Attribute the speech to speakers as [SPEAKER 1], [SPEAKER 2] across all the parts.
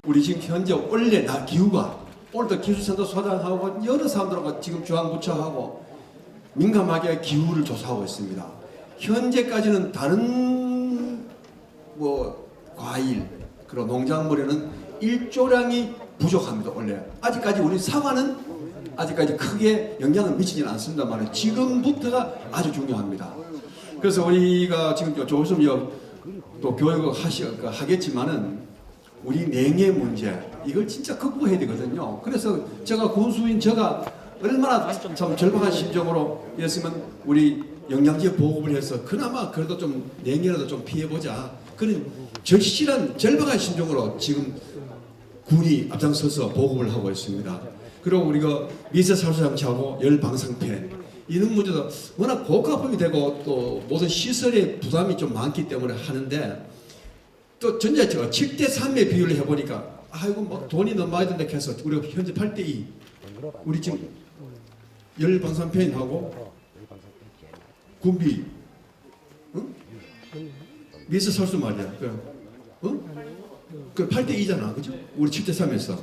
[SPEAKER 1] 우리 지금 현재 원래 나 기후가 오늘도 기술센터 소장하고 여러 사람들하고 지금 중앙부처하고 민감하게 기후를 조사하고 있습니다. 현재까지는 다른 뭐 과일 그리고 농작물에는 일조량이 부족합니다. 원래 아직까지 우리 사과는 아직까지 크게 영향을 미치지는 않습니다만 지금부터가 아주 중요합니다. 그래서 우리가 지금 조금 또 교육을 하겠지만은 우리 냉해 문제 이걸 진짜 극복해야 되거든요. 그래서 제가 군수인 제가 얼마나 참 절박한 심정으로 했으면 우리 영양제 보급을 해서 그나마 그래도 좀 냉해라도 좀 피해보자 그런 절실한 절박한 심정으로 지금 군이 앞장서서 보급을 하고 있습니다. 그리고 우리가 미세살수장치하고 열방사팬 이런 문제도 워낙 고가품이 되고 또 모든 시설의 부담이 좀 많기 때문에 하는데 또 전자체가 7대 3의 비율을 해보니까 아이고 막 돈이 너무 많이 든다 해서 우리가 현재 8대 2 우리 지금 열방사팬하고 군비 응? 미세살수 말이야 그 8대 2잖아 그죠? 우리 7대 3에서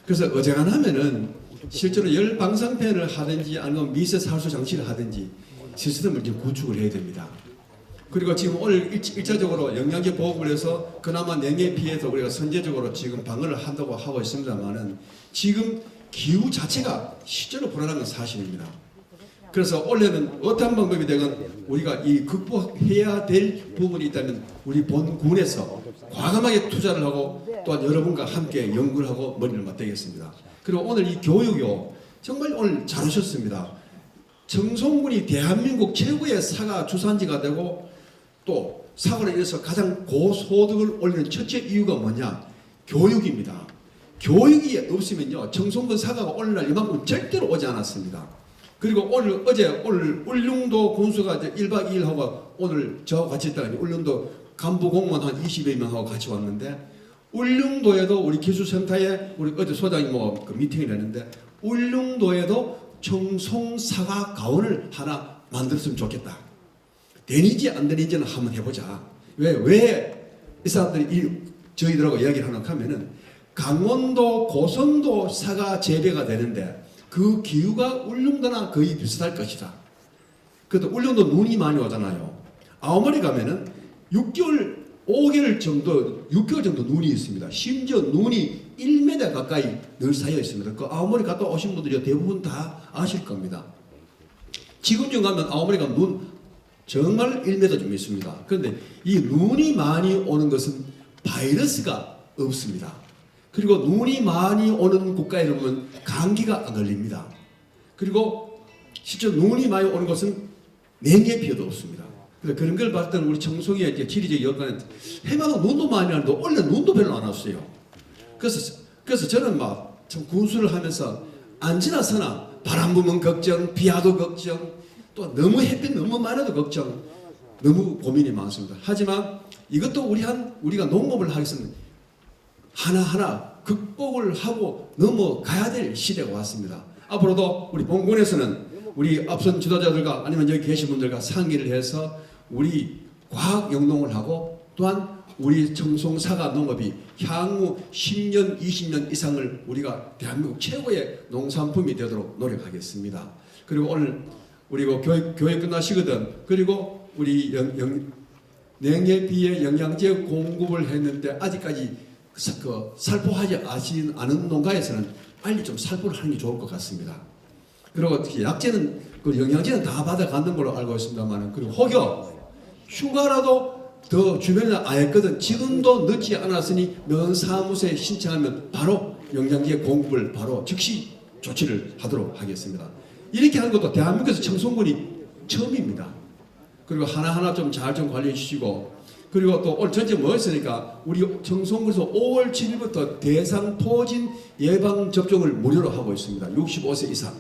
[SPEAKER 1] 그래서 어지간하면은 실제로 열방사팬을 하든지 아니면 미세살수 장치를 하든지 시스템을 좀 구축을 해야 됩니다. 그리고 지금 오늘 일차적으로 영양제 보급을 해서 그나마 냉해 피해서 우리가 선제적으로 지금 방어를 한다고 하고 있습니다만은 지금 기후 자체가 실제로 불안한 건 사실입니다. 그래서 올해는 어떤 방법이 되건 우리가 이 극복해야 될 부분이 있다면 우리 본군에서 과감하게 투자를 하고 또한 여러분과 함께 연구를 하고 머리를 맞대겠습니다. 그리고 오늘 이 교육요 정말 오늘 잘 오셨습니다. 청송군이 대한민국 최고의 사과 주산지가 되고 또 사과로 인해서 가장 고소득을 올리는 첫째 이유가 뭐냐? 교육입니다. 교육이 없으면요 청송군 사과가 오늘날 이만큼 절대로 오지 않았습니다. 그리고 오늘 울릉도 군수가 이제 1박 2일 하고 오늘 저하고 같이 있다가 울릉도 간부 공무원 한 20여 명하고 같이 왔는데 울릉도에도 우리 기술센터에 우리 어제 소장이 뭐 그 미팅을 했는데 울릉도에도 청송사과 가온을 하나 만들었으면 좋겠다. 되는지 안 되는지는 한번 해보자. 왜 이 사람들이 저희들하고 이야기를 하나 하면은 강원도 고성도 사과 재배가 되는데 그 기후가 울릉도나 거의 비슷할 것이다. 그래도 울릉도 눈이 많이 오잖아요. 아오모리 가면은 6개월 정도 눈이 있습니다. 심지어 눈이 1m 가까이 늘 쌓여 있습니다. 그 아오모리 갔다 오신 분들이 대부분 다 아실 겁니다. 지금 좀 가면 아오모리 가면 눈 정말 1m 좀 있습니다. 그런데 이 눈이 많이 오는 것은 바이러스가 없습니다. 그리고 눈이 많이 오는 국가에 보면 감기가 안 걸립니다. 그리고 실제 눈이 많이 오는 것은 냉해 피해도 없습니다. 그래서 그런 걸 봤을 때는 우리 청송의 이제 지리적 여건은 해마다 눈도 많이 나는데 원래 눈도 별로 안 왔어요. 그래서 저는 막 참 군수를 하면서 안 지나서나 바람 부면 걱정, 비 와도 걱정, 또 너무 햇빛 너무 많아도 걱정, 너무 고민이 많습니다. 하지만 이것도 우리가 농업을 하겠으면 하나하나 극복을 하고 넘어가야 될 시대가 왔습니다. 앞으로도 우리 본군에서는 우리 앞선 지도자들과 아니면 여기 계신 분들과 상의를 해서 우리 과학 영농을 하고 또한 우리 청송사과 농업이 향후 10년, 20년 이상을 우리가 대한민국 최고의 농산품이 되도록 노력하겠습니다. 그리고 오늘 우리 교육 끝나시거든. 그리고 우리 냉해 비에 영양제 공급을 했는데 아직까지 살포하지 않은 농가에서는 빨리 좀 살포를 하는 게 좋을 것 같습니다. 그리고 특히 약제는 영양제는 다 받아가는 걸로 알고 있습니다만 그리고 혹여 휴가라도 더 주변에 안 했거든. 지금도 늦지 않았으니 면사무소에 신청하면 바로 영양제 공급을 바로 즉시 조치를 하도록 하겠습니다. 이렇게 하는 것도 대한민국에서 청송군이 처음입니다. 그리고 하나하나 좀 잘 좀 관리해 주시고 그리고 또 오늘 전체 모였으니까 우리 청송군에서 5월 7일부터 대상포진 예방접종을 무료로 하고 있습니다. 65세 이상.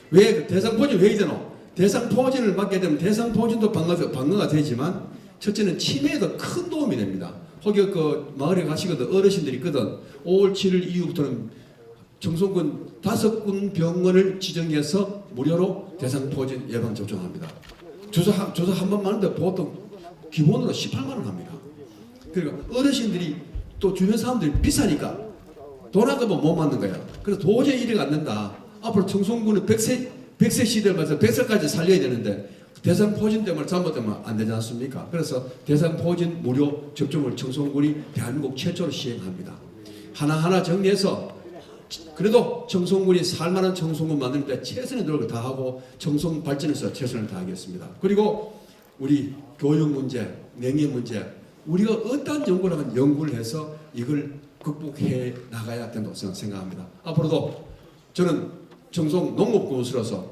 [SPEAKER 1] 왜 대상포진 왜 되노? 대상포진을 맞게 되면 대상포진도 방어가 되지만 첫째는 치매에도 큰 도움이 됩니다. 혹여 그 마을에 가시거든 어르신들이 있거든 5월 7일 이후부터는 청송군 5군 병원을 지정해서 무료로 대상포진 예방접종합니다. 조사 한 번만 하는데 보통 기본으로 18만 원 합니다. 그리고 어르신들이 또 주변 사람들이 비싸니까 돈 아까면 못 맞는 거야. 그래서 도저히 이래가 안 된다. 앞으로 청송군은 100세 시대를 맞아서 100세까지 살려야 되는데 대상포진 때문에 잘못되면 안 되지 않습니까? 그래서 대상포진 무료 접종을 청송군이 대한민국 최초로 시행합니다. 하나하나 정리해서 그래도 청송군이 살만한 청송군 만드는 데 최선의 노력을 다하고 청송 발전에서 최선을 다하겠습니다. 그리고 우리 교육 문제, 냉해 문제, 우리가 어떤 연구를 하면 연구를 해서 이걸 극복해 나가야 된다고 생각합니다. 앞으로도 저는 청송 농업군으로서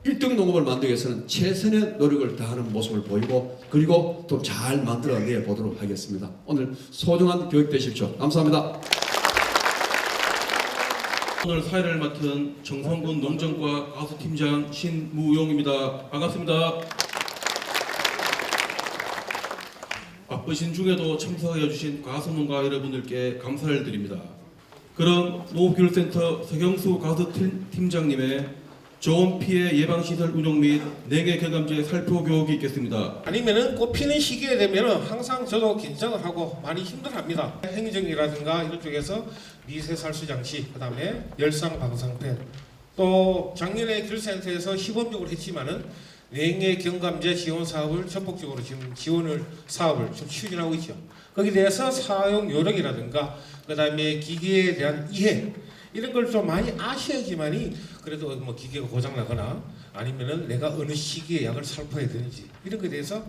[SPEAKER 1] 1등 농업을 만들기 위해서는 최선의 노력을 다하는 모습을 보이고 그리고 또 잘 만들어내 보도록 하겠습니다. 오늘 소중한 교육 되십시오. 감사합니다.
[SPEAKER 2] 오늘 사회를 맡은 청송군 농정과 가수팀장 신무용입니다. 반갑습니다. 바쁘신 중에도 참석해 주신 가수농가 여러분들께 감사를 드립니다. 그럼 농업교육센터 서경수 가수팀장님의 저온 피해 예방시설 운영 및 냉해 경감제 살포 교육이 있겠습니다.
[SPEAKER 3] 아니면은 꽃 피는 시기에 되면은 항상 저도 긴장을 하고 많이 힘들어합니다. 행정이라든가 이런 쪽에서 미세살수 장치, 그다음에 열상 방사팬, 또 작년에 교육센터에서 시범적으로 했지만은 냉해 경감제 지원 사업을 전폭적으로 지금 사업을 좀 추진하고 있죠. 거기에 대해서 사용 요령이라든가 그다음에 기계에 대한 이해 이런 걸 좀 많이 아셔야지만이 그래도 뭐 기계가 고장 나거나 아니면은 내가 어느 시기에 약을 살포해야 되는지 이런 것에 대해서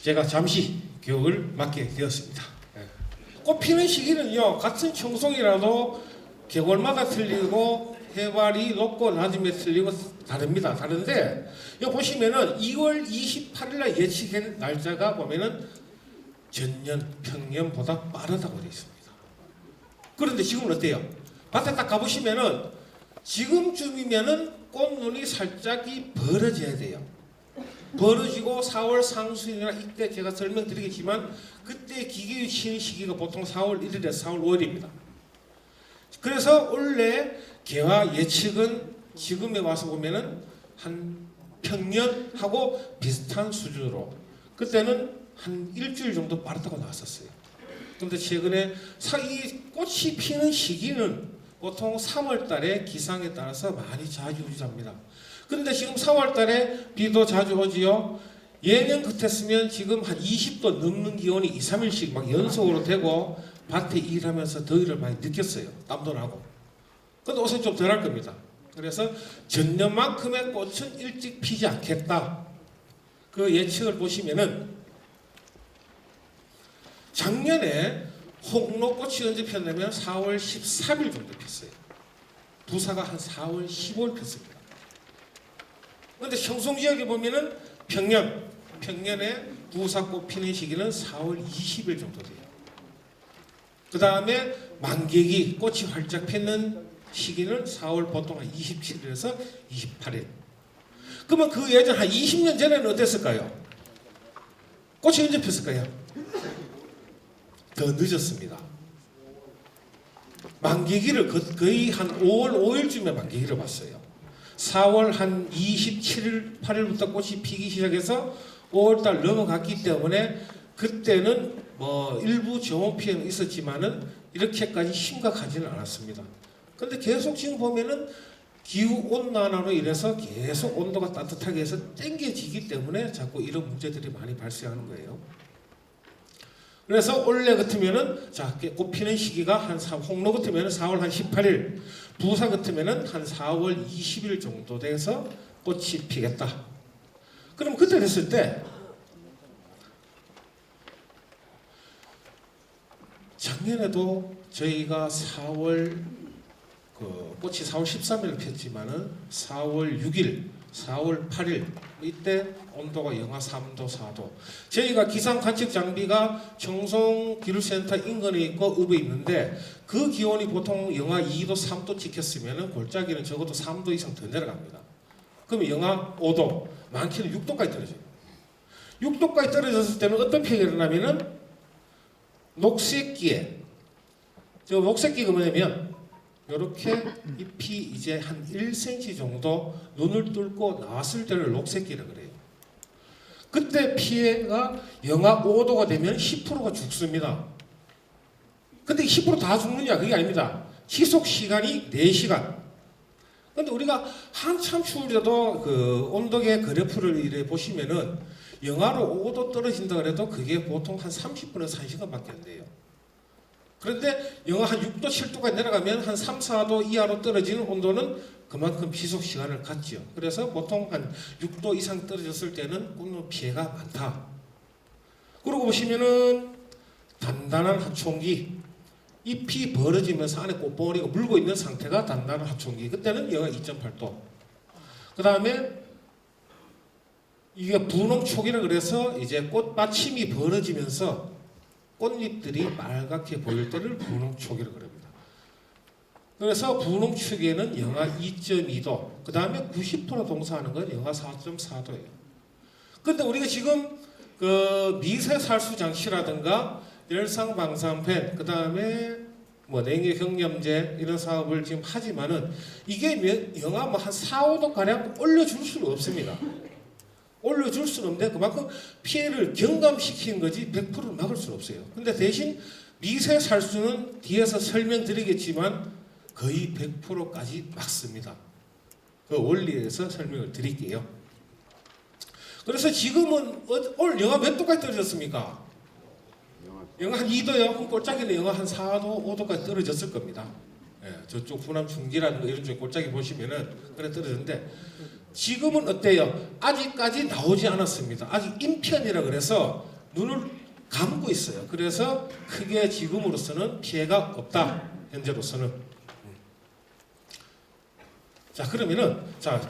[SPEAKER 3] 제가 잠시 교육을 맡게 되었습니다. 꽃 피는 시기는요 같은 청송이라도 계절마다 틀리고 해발이 높고 낮음에 틀리고 다릅니다. 다른데 여기 보시면은 2월 28일날 예측한 날짜가 보면은 전년 평년보다 빠르다고 되어 있습니다. 그런데 지금은 어때요? 밭에 딱 가보시면은 지금쯤이면은 꽃눈이 살짝이 벌어져야 돼요. 벌어지고 4월 상순이나 이때 제가 설명드리겠지만 그때 기계의 쉬는 시기가 보통 4월 1일에서 4월 5일입니다. 그래서 원래 개화 예측은 지금에 와서 보면은 한 평년하고 비슷한 수준으로 그때는 한 일주일 정도 빠르다고 나왔었어요. 그런데 최근에 이 꽃이 피는 시기는 보통 3월 달에 기상에 따라서 많이 좌지우지합니다. 그런데 지금 4월 달에 비도 자주 오지요. 예년 같았으면 지금 한 20도 넘는 기온이 2, 3일씩 막 연속으로 되고 밭에 일하면서 더위를 많이 느꼈어요. 땀도 나고. 근데 옷은 좀 덜 할 겁니다. 그래서 전년만큼의 꽃은 일찍 피지 않겠다. 그 예측을 보시면은 작년에 홍로꽃이 언제 폈냐면 4월 13일 정도 폈어요. 부사가 한 4월 15일 폈습니다. 그런데 청송 지역에 보면은 평년에 부사꽃 피는 시기는 4월 20일 정도 돼요. 그 다음에 만개기 꽃이 활짝 피는 시기는 4월 보통 한 27일에서 28일. 그러면 그 예전 한 20년 전에는 어땠을까요? 꽃이 언제 폈을까요? 더 늦었습니다. 만개기를 거의 한 5월 5일쯤에 만개기를 봤어요. 4월 한 27일, 8일부터 꽃이 피기 시작해서 5월달 넘어갔기 때문에 그때는 뭐 일부 저온 피해는 있었지만은 이렇게까지 심각하지는 않았습니다. 근데 계속 지금 보면은 기후 온난화로 인해서 계속 온도가 따뜻하게 해서 땡겨지기 때문에 자꾸 이런 문제들이 많이 발생하는 거예요. 그래서 올해 같으면은 꽃 피는 시기가 홍로 같으면은 4월 한 18일, 부사 같으면은 한 4월 20일 정도 돼서 꽃이 피겠다. 그럼 그때 됐을 때 작년에도 저희가 꽃이 4월 13일 폈지만은 4월 6일, 4월 8일 이때 온도가 영하 3도, 4도. 저희가 기상 관측 장비가 청송 기술센터 인근에 있고 읍에 있는데 그 기온이 보통 영하 2도, 3도 찍혔으면은 골짜기는 적어도 3도 이상 더 내려갑니다. 그러면 영하 5도, 많게는 6도까지 떨어져요. 6도까지 떨어졌을 때는 어떤 피해가 일어나면은 녹색기에 녹색기가 뭐냐면 이렇게 잎이 이제 한 1cm 정도 눈을 뚫고 나왔을 때를 녹색기라 그래요. 그때 피해가 영하 5도가 되면 10%가 죽습니다. 근데 10% 다 죽느냐? 그게 아닙니다. 지속 시간이 4시간. 근데 우리가 한참 추울 때도 그 온도계 그래프를 이래 보시면은 영하로 5도 떨어진다 그래도 그게 보통 한 30분에서 1시간밖에 안 돼요. 그런데 영하 한 6도, 7도까지 내려가면 한 3, 4도 이하로 떨어지는 온도는 그만큼 지속 시간을 갖지요. 그래서 보통 한 6도 이상 떨어졌을 때는 꽃눈 피해가 많다. 그러고 보시면은 단단한 하총기, 잎이 벌어지면서 안에 꽃봉오리가 물고 있는 상태가 단단한 하총기. 그때는 영하 2.8도. 그 다음에 이게 분홍촉이라 그래서 이제 꽃받침이 벌어지면서 꽃잎들이 빨갛게 보일 때를 분홍촉이라고 그럽니다. 그래서 분홍축에는 영하 2.2도, 그 다음에 90% 동사하는 건 영하 4.4도예요. 근데 우리가 지금 그 미세살수 장치라든가 열상방사팬, 그 다음에 뭐 냉해 경염제 이런 사업을 지금 하지만은 이게 영하 뭐 한 4, 5도 가량 올려줄 수는 없습니다. 올려줄 수는 없는데 그만큼 피해를 경감시키는 거지 100%를 막을 수는 없어요. 근데 대신 미세살수는 뒤에서 설명드리겠지만 거의 100%까지 막습니다. 그 원리에서 설명을 드릴게요. 그래서 지금은 오늘 영하 몇 도까지 떨어졌습니까? 영하 한 2도요. 그럼 꼴짝이는 영하 한 4도, 5도까지 떨어졌을 겁니다. 예, 저쪽 후남 중기라든가 이런 쪽 꼴짝이 보시면은 그래 떨어졌는데 지금은 어때요? 아직까지 나오지 않았습니다. 아직 인편이라 그래서 눈을 감고 있어요. 그래서 크게 지금으로서는 피해가 없다. 현재로서는. 자, 그러면은 자,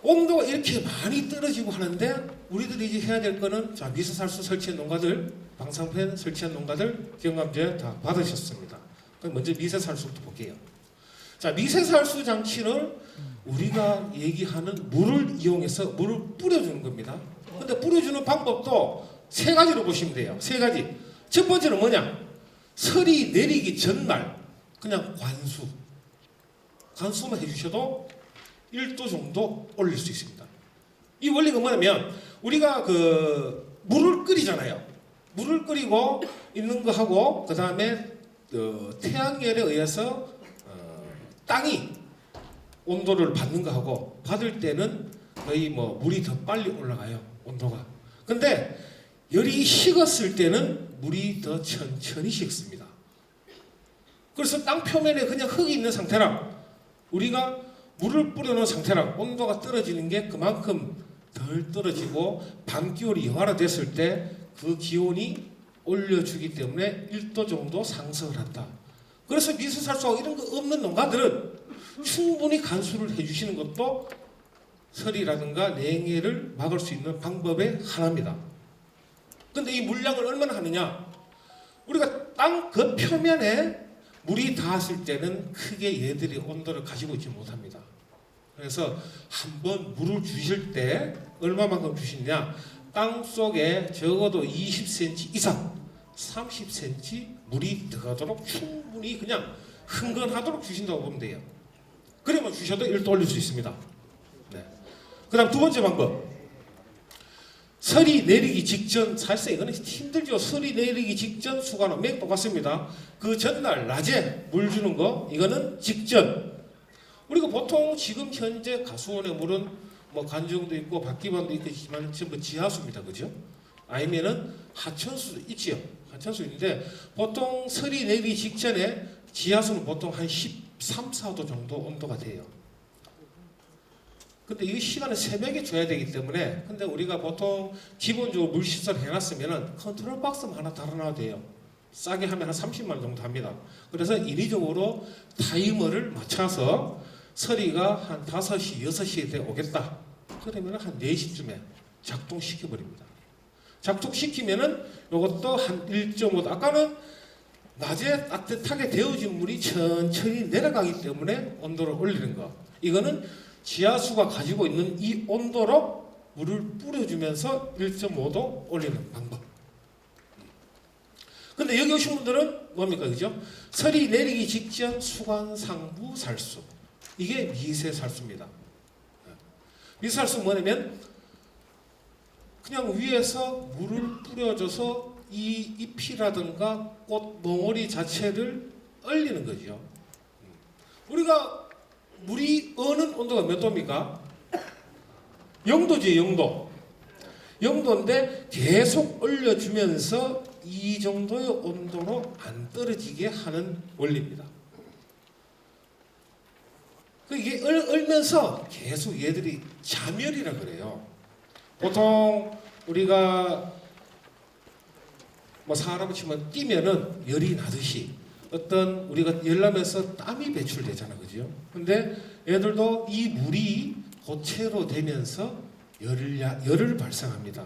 [SPEAKER 3] 온도가 이렇게 많이 떨어지고 하는데 우리들이 이제 해야 될 거는 자, 미세살수 설치한 농가들, 방사팬 설치한 농가들 경감제 다 받으셨습니다. 그럼 먼저 미세살수부터 볼게요. 자, 미세살수 장치는 우리가 얘기하는 물을 이용해서 물을 뿌려주는 겁니다. 근데 뿌려주는 방법도 세 가지로 보시면 돼요. 세 가지. 첫 번째는 뭐냐? 설이 내리기 전날 그냥 관수만 해주셔도 1도 정도 올릴 수 있습니다. 이 원리가 뭐냐면 우리가 그 물을 끓이잖아요. 물을 끓이고 있는 거 하고 그 다음에 태양열에 의해서 땅이 온도를 받는 거 하고 받을 때는 거의 뭐 물이 더 빨리 올라가요. 온도가. 근데 열이 식었을 때는 물이 더 천천히 식습니다. 그래서 땅 표면에 그냥 흙이 있는 상태랑 우리가 물을 뿌려놓은 상태랑 온도가 떨어지는 게 그만큼 덜 떨어지고 밤기온이 영하로 됐을 때 그 기온이 올려주기 때문에 1도 정도 상승을 한다. 그래서 미세살수하고 이런 거 없는 농가들은 충분히 간수를 해주시는 것도 설이라든가 냉해를 막을 수 있는 방법의 하나입니다. 근데 이 물량을 얼마나 하느냐? 우리가 땅 그 표면에 물이 닿았을 때는 크게 얘들이 온도를 가지고 있지 못합니다. 그래서 한번 물을 주실 때 얼마만큼 주시냐? 땅 속에 적어도 20cm 이상 30cm 물이 들어가도록 충분히 그냥 흥건하도록 주신다고 보면 돼요. 그러면 주셔도 1도 올릴 수 있습니다. 네. 그 다음 두 번째 방법. 설이 내리기 직전, 사실상 이거는 힘들죠. 설이 내리기 직전 수관은 매일 똑같습니다. 그 전날 낮에 물 주는 거, 이거는 직전. 우리가 보통 지금 현재 가수원의 물은 뭐 간정도 있고 박기반도 있겠지만 전부 지하수입니다. 그죠? 아니면은 하천수도 있지요. 하천수인데 보통 설이 내리기 직전에 지하수는 보통 한 13, 4도 정도 온도가 돼요. 근데 이 시간을 새벽에 줘야 되기 때문에 근데 우리가 보통 기본적으로 물시설 해놨으면은 컨트롤 박스만 하나 달아놔도 돼요. 싸게 하면 한 30만 원 정도 합니다. 그래서 인위적으로 타이머를 맞춰서 설이가 한 5시, 6시에 돼 오겠다. 그러면 한 4시쯤에 작동시켜버립니다. 작동시키면은 이것도 한 1.5도. 아까는 낮에 따뜻하게 데워진 물이 천천히 내려가기 때문에 온도를 올리는 거. 이거는 지하수가 가지고 있는 이 온도로 물을 뿌려주면서 1.5도 올리는 방법. 근데 여기 오신 분들은 뭡니까? 그죠? 설이 내리기 직전 수관상부 살수. 이게 미세살수입니다. 미세살수 뭐냐면 그냥 위에서 물을 뿌려줘서 이 잎이라든가 꽃 몽우리 자체를 얼리는 거죠. 우리가 물이 어는 온도가 몇 도입니까? 0도지 0도. 0도인데 계속 올려주면서 이 정도의 온도로 안 떨어지게 하는 원리입니다. 이게 얼면서 계속 얘들이 자멸이라 그래요. 보통 우리가 뭐 사람 치면 뛰면은 열이 나듯이 어떤 우리가 열나면서 땀이 배출되잖아, 그죠? 근데 얘들도 이 물이 고체로 되면서 열을 발생합니다.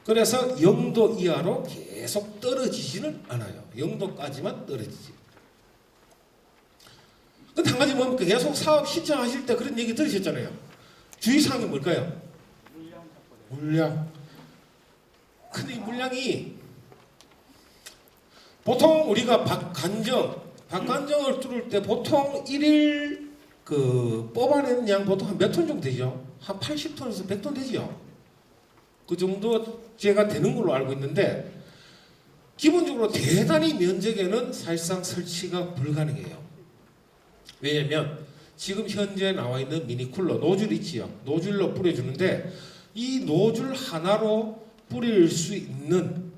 [SPEAKER 3] 그래서 0도 이하로 계속 떨어지지는 않아요. 0도까지만 떨어지지. 근데 한 가지 뭡니까? 계속 사업 신청하실 때 그런 얘기 들으셨잖아요. 주의사항이 뭘까요? 물량. 근데 이 물량이 보통 우리가 박간정을 뚫을 때 보통 1일 뽑아내는 양 보통 한 몇 톤 정도 되죠? 한 80톤에서 100톤 되죠? 그 정도 제가 되는 걸로 알고 있는데 기본적으로 대단히 면적에는 사실상 설치가 불가능해요. 왜냐면 지금 현재 나와 있는 미니쿨러 노즐 있지요. 노즐로 뿌려주는데 이 노즐 하나로 뿌릴 수 있는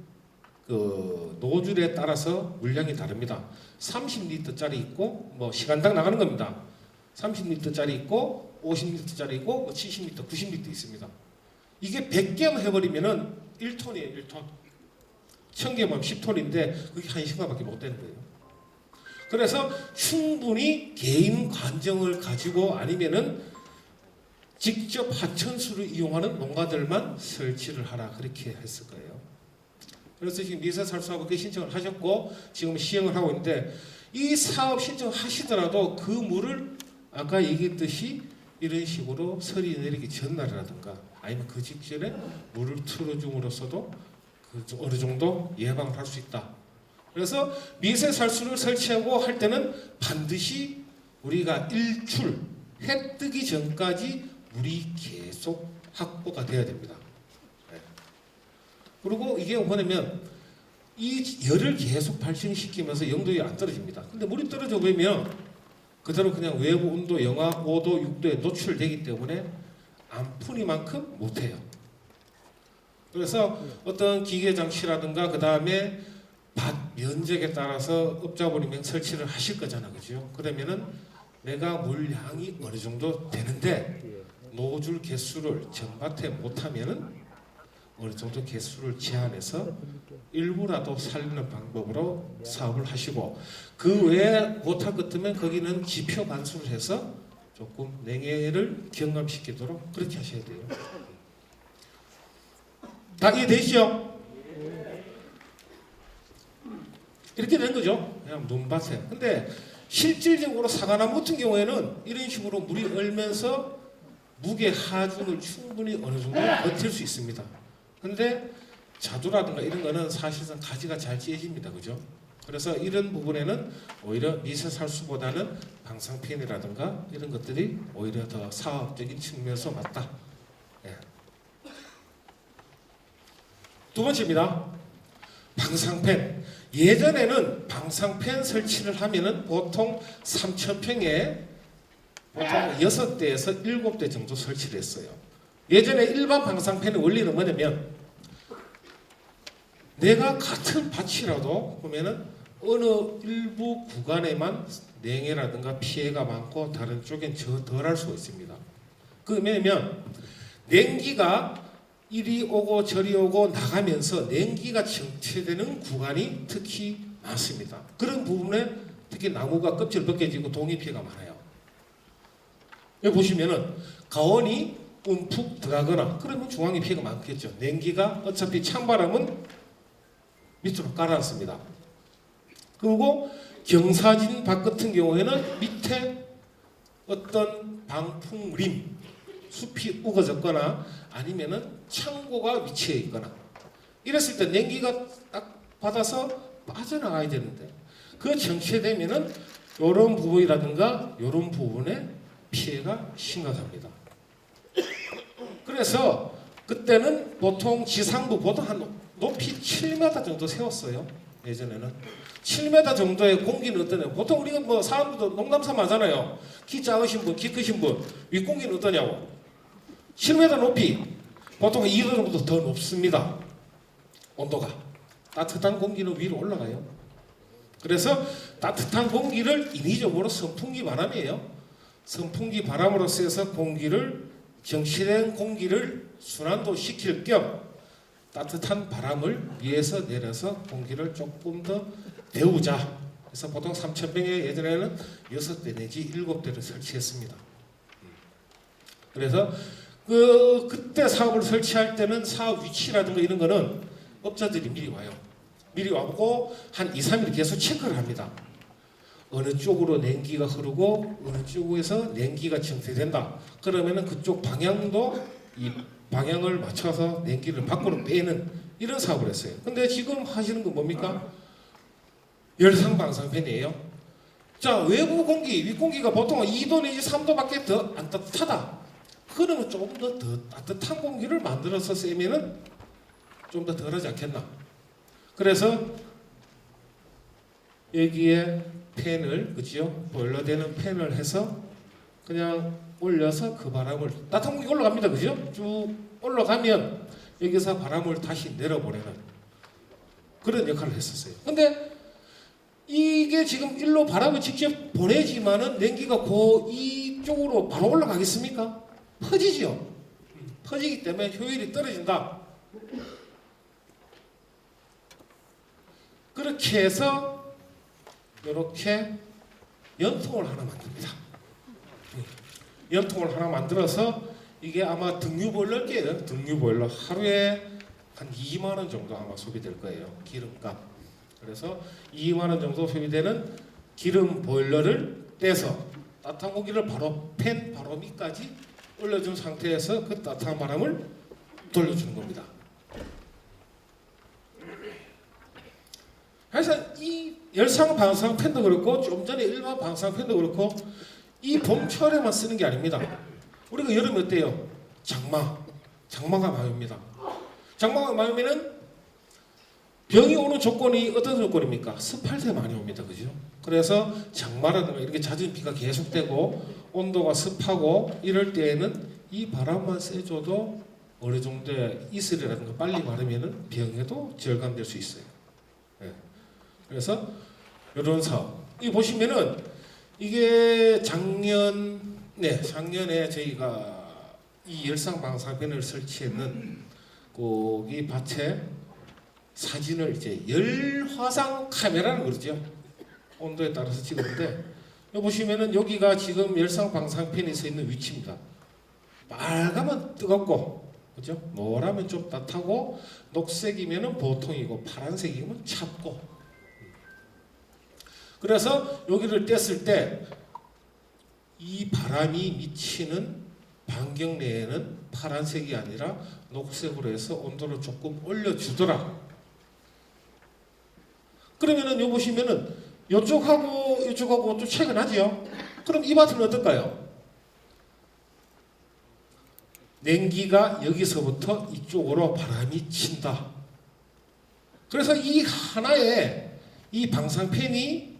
[SPEAKER 3] 그 노즐에 따라서 물량이 다릅니다. 30리터짜리 있고 뭐 시간당 나가는 겁니다. 30리터짜리 있고 50리터짜리 있고 뭐 70리터, 90리터 있습니다. 이게 100개만 해버리면은 1톤이에요. 1톤. 1000개만 10톤인데 그게 1시간밖에 못 되는 거예요. 그래서 충분히 개인 관정을 가지고 아니면은 직접 하천수를 이용하는 농가들만 설치를 하라 그렇게 했을 거예요. 그래서 지금 미세살수하고 신청을 하셨고 지금 시행을 하고 있는데 이 사업 신청하시더라도 그 물을 아까 얘기했듯이 이런 식으로 설이 내리기 전날이라든가 아니면 그 직전에 물을 틀어줌으로써도 어느 정도 예방을 할 수 있다. 그래서 미세살수를 설치하고 할 때는 반드시 우리가 일출, 해 뜨기 전까지 물이 계속 확보가 돼야 됩니다. 네. 그리고 이게 뭐냐면 이 열을 계속 발생시키면서 영도에 안 떨어집니다. 근데 물이 떨어져 버리면 그대로 그냥 외부 온도 영하 5도, 6도에 노출되기 때문에 안 푸니만큼 못해요. 그래서 어떤 기계 장치라든가 그 다음에 밭 면적에 따라서 업자분이 설치를 하실 거잖아, 그죠? 그러면은 내가 물량이 어느 정도 되는데 노즐 개수를 전밭에 못하면은 어느 정도 개수를 제한해서 일부라도 살리는 방법으로 사업을 하시고 그 외에 못할 것 같으면 거기는 지표 반수를 해서 조금 냉해를 경감시키도록 그렇게 하셔야 돼요. 다 이해되시죠? 이렇게 된 거죠. 그냥 논밭에. 근데 실질적으로 사과나무 같은 경우에는 이런 식으로 물이 얼면서 무게 하중을 충분히 어느 정도 버틸 수 있습니다. 근데 자두라든가 이런 거는 사실상 가지가 잘 찢어집니다. 그죠? 그래서 이런 부분에는 오히려 미세살수보다는 방사편이라든가 이런 것들이 오히려 더 사업적인 측면에서 맞다. 예. 두 번째입니다. 방사편. 예전에는 방사편 설치를 하면은 보통 3,000평에 보통 6대에서 7대 정도 설치를 했어요. 예전에 일반 방사편의 원리는 뭐냐면 내가 같은 밭이라도 보면은 어느 일부 구간에만 냉해라든가 피해가 많고 다른 쪽엔 덜 할 수가 있습니다. 그러면 냉기가 이리 오고 저리 오고 나가면서 냉기가 정체되는 구간이 특히 많습니다. 그런 부분에 특히 나무가 껍질 벗겨지고 동해 피해가 많아요. 여기 보시면은 가온이 움푹 들어가거나 그러면 중앙에 피해가 많겠죠. 냉기가 어차피 찬바람은 밑으로 깔아놨습니다. 그리고 경사진 밭 같은 경우에는 밑에 어떤 방풍림 숲이 우거졌거나 아니면은 창고가 위치해 있거나 이랬을 때 냉기가 딱 받아서 빠져나가야 되는데 그 정체되면은 이런 부분이라든가 이런 부분에 피해가 심각합니다. 그래서 그때는 보통 지상부보다 한 높이 7m 정도 세웠어요. 예전에는. 7m 정도의 공기는 어떠냐? 보통 우리가 뭐 사람들도 농담삼아 하잖아요. 키 작으신 분, 키 크신 분, 윗공기는 어떠냐고. 7m 높이, 보통 2도 정도 더 높습니다. 온도가. 따뜻한 공기는 위로 올라가요. 그래서 따뜻한 공기를 인위적으로 선풍기 바람이에요. 선풍기 바람으로 쐬서 공기를, 정시된 공기를 순환도 시킬 겸 따뜻한 바람을 위에서 내려서 공기를 조금 더 데우자. 그래서 보통 3,000병에 예전에는 6대 내지 7대를 설치했습니다. 그래서 그때 사업을 설치할 때는 사업 위치라든가 이런 거는 업자들이 미리 와요. 미리 와보고 한 2, 3일 계속 체크를 합니다. 어느 쪽으로 냉기가 흐르고 어느 쪽에서 냉기가 정체된다. 그러면은 그쪽 방향도 이 방향을 맞춰서 냉기를 밖으로 빼는 이런 사업을 했어요. 근데 지금 하시는 건 뭡니까? 열상 방사팬이에요. 자, 외부 공기, 윗공기가 보통 2도 내지 3도밖에 더 안 따뜻하다. 그러면 조금 더 따뜻한 공기를 만들어서 쐬면은 좀 더 덜하지 않겠나. 그래서 여기에 팬을, 그죠? 보일러되는 팬을 해서 그냥 올려서 그 바람을, 따뜻한 공기 올라갑니다. 그죠? 쭉 올라가면 여기서 바람을 다시 내려보내는 그런 역할을 했었어요. 근데 이게 지금 일로 바람을 직접 보내지만은 냉기가 이쪽으로 바로 올라가겠습니까? 퍼지죠. 퍼지기 때문에 효율이 떨어진다. 그렇게 해서 이렇게 연통을 하나 만듭니다. 연통을 하나 만들어서 이게 아마 등유보일러게요. 등유보일러 하루에 한 2만 원 정도 아마 소비될 거예요. 기름값. 그래서 2만 원 정도 소비되는 기름 보일러를 떼서 따뜻한 공기를 바로 팬 바로 밑까지 올려준 상태에서 그 따뜻한 바람을 돌려주는 겁니다. 그래서 이 열상 방사선 팬도 그렇고 좀 전에 일반 방사선 팬도 그렇고 이 봄철에만 쓰는 게 아닙니다. 우리가 여름에 어때요? 장마가 많습니다. 장마가 많으면은 병이 오는 조건이 어떤 조건입니까? 습할 때 많이 옵니다. 그죠? 그래서 장마라든가 이렇게 잦은 비가 계속되고 온도가 습하고 이럴 때에는 이 바람만 쐬줘도 어느 정도의 이슬이라든가 빨리 마르면은 병에도 절감될 수 있어요. 네. 그래서 이런 사업. 이 보시면은 이게 작년에 저희가 이 열상 방사선을 설치했는 거기 밭에 사진을 이제 열화상 카메라는 그러죠. 온도에 따라서 찍었는데 여기 보시면은 여기가 지금 열상 방사선이 서 있는 위치입니다. 빨가면 뜨겁고, 그죠? 노라면 좀 따뜻하고, 녹색이면은 보통이고, 파란색이면 찹고. 그래서 여기를 뗐을 때 이 바람이 미치는 반경 내에는 파란색이 아니라 녹색으로 해서 온도를 조금 올려주더라. 그러면은 여기 보시면은 이쪽하고 좀 차이가 나죠? 그럼 이 밭은 어떨까요? 냉기가 여기서부터 이쪽으로 바람이 친다. 그래서 이 하나의 이 방사선이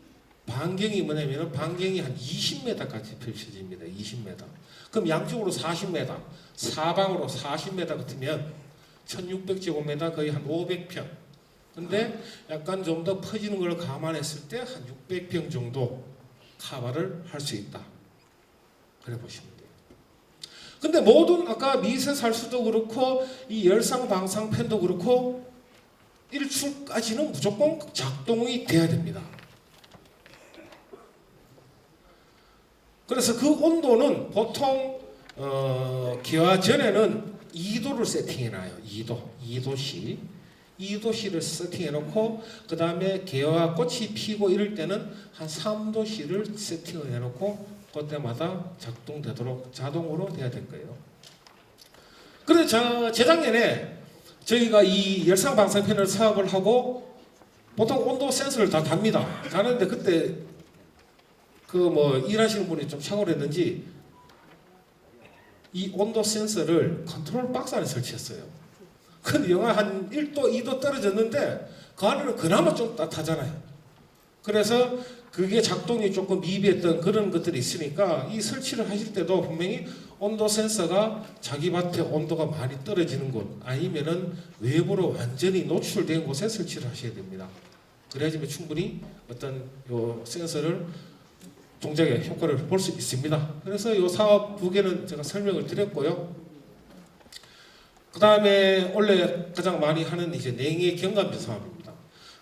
[SPEAKER 3] 반경이 뭐냐면 반경이 한 20m까지 펼쳐집니다. 20m. 그럼 양쪽으로 40m, 사방으로 40m 같으면 1600제곱미터 거의 한 500평. 근데 약간 좀 더 퍼지는 걸 감안했을 때 한 600평 정도 커버를 할 수 있다. 그래 보시면 돼요. 근데 모든 아까 미세살수도 그렇고 이 열상 방사선도 그렇고 일출까지는 무조건 작동이 돼야 됩니다. 그래서 그 온도는 보통 개화 전에는 2도를 세팅해놔요. 2도씨를 세팅해놓고 그 다음에 개화 꽃이 피고 이럴 때는 한 3도씨를 세팅을 해놓고 그때마다 작동되도록 자동으로 돼야 될 거예요. 그런데 재작년에 저희가 이 열상 방사선을 사업을 하고 보통 온도 센서를 다 답니다. 다는데 그때 일하시는 분이 좀 착오를 했는지 이 온도 센서를 컨트롤 박스 안에 설치했어요. 근데 영하 한 1도, 2도 떨어졌는데 그 안에는 그나마 좀 따뜻하잖아요. 그래서 그게 작동이 조금 미비했던 그런 것들이 있으니까 이 설치를 하실 때도 분명히 온도 센서가 자기 밭의 온도가 많이 떨어지는 곳 아니면은 외부로 완전히 노출된 곳에 설치를 하셔야 됩니다. 그래야지만 충분히 어떤 요 센서를 동작의 효과를 볼 수 있습니다. 그래서 이 사업 두 개는 제가 설명을 드렸고요. 그 다음에 원래 가장 많이 하는 이제 냉해 경감지 사업입니다.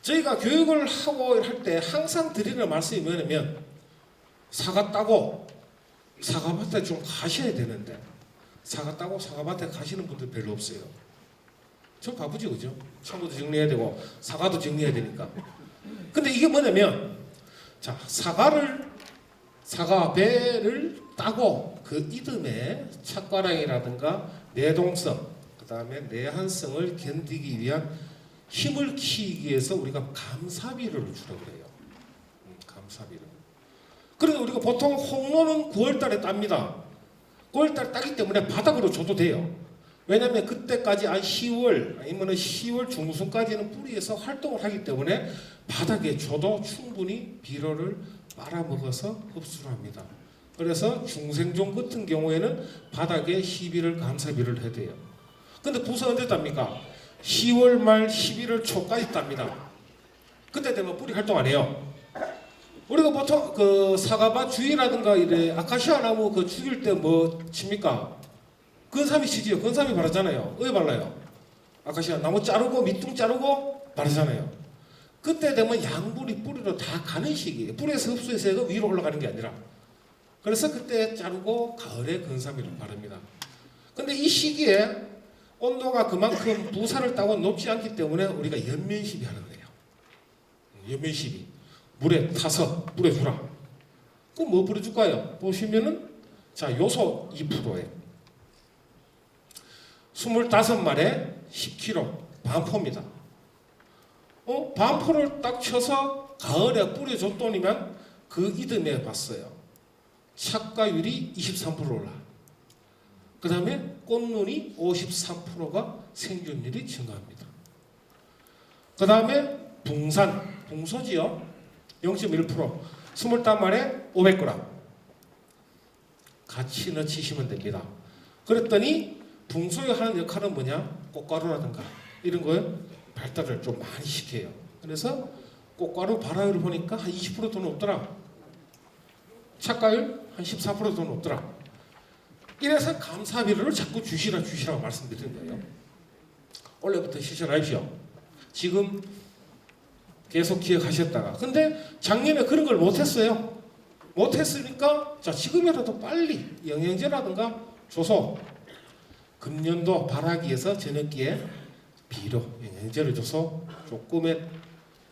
[SPEAKER 3] 저희가 교육을 하고 할 때 항상 드리는 말씀이 뭐냐면 사과 따고 사과밭에 좀 가셔야 되는데 사과 따고 사과밭에 가시는 분들 별로 없어요. 좀 바쁘죠, 그죠? 창고도 정리해야 되고 사과도 정리해야 되니까. 근데 이게 뭐냐면 자 사과배를 따고 그 이듬해 착과량이라든가 내동성 그 다음에 내한성을 견디기 위한 힘을 키우기 위해서 우리가 감사비를 주라고 그래요. 감사비를. 그래서 우리가 보통 홍로는 9월달에 땁니다. 9월달 따기 때문에 바닥으로 줘도 돼요. 왜냐하면 그때까지 한 10월 아니면 10월 중순까지는 뿌리에서 활동을 하기 때문에 바닥에 줘도 충분히 비료를 빨아먹어서 흡수를 합니다. 그래서 중생종 같은 경우에는 바닥에 시비를 감사비를 해야 돼요. 근데 부서 언제 땁니까? 10월 말 11월 초까지 땁니다. 그때 되면 뿌리 활동 안 해요. 우리가 보통 그 사과밭 주위라든가 이래 아카시아 나무 그 죽일 때 뭐 칩니까? 건삼이 치지요. 건삼이 바르잖아요. 왜 발라요? 아카시아 나무 자르고 밑둥 자르고 바르잖아요. 그때 되면 양분이 뿌리로 다 가는 시기예요. 뿌리에서 흡수해서 위로 올라가는 게 아니라. 그래서 그때 자르고 가을에 건삼이를 바릅니다. 근데 이 시기에 온도가 그만큼 부사를 따고 높지 않기 때문에 우리가 연면시비 하는 거예요. 연면시비. 물에 타서 뿌려주라. 그럼 뭐 뿌려줄까요? 보시면은 자 요소 2%에 25마리에 10kg 반포입니다. 반포를 딱 쳐서 가을에 뿌려줬더니만 그 이듬해 봤어요. 착과율이 23% 올라. 그 다음에 꽃눈이 53%가 생존율이 증가합니다. 그 다음에 붕소지요. 0.1% 25마리에 500g 같이 넣으시면 됩니다. 그랬더니 붕소에 하는 역할은 뭐냐? 꽃가루라든가 이런 거에 발달을 좀 많이 시켜요. 그래서 꽃가루 발화율을 보니까 한 20%도 높더라. 착과율 한 14%도 높더라. 이래서 감사비료를 자꾸 주시라고 말씀드리는 거예요. 원래부터 실천하십시오. 지금 계속 기억하셨다가 근데 작년에 그런 걸 못했어요. 못했으니까 자 지금이라도 빨리 영양제라든가 줘서 금년도 발화기에서 저녁기에 비료 영양제를 줘서 조금의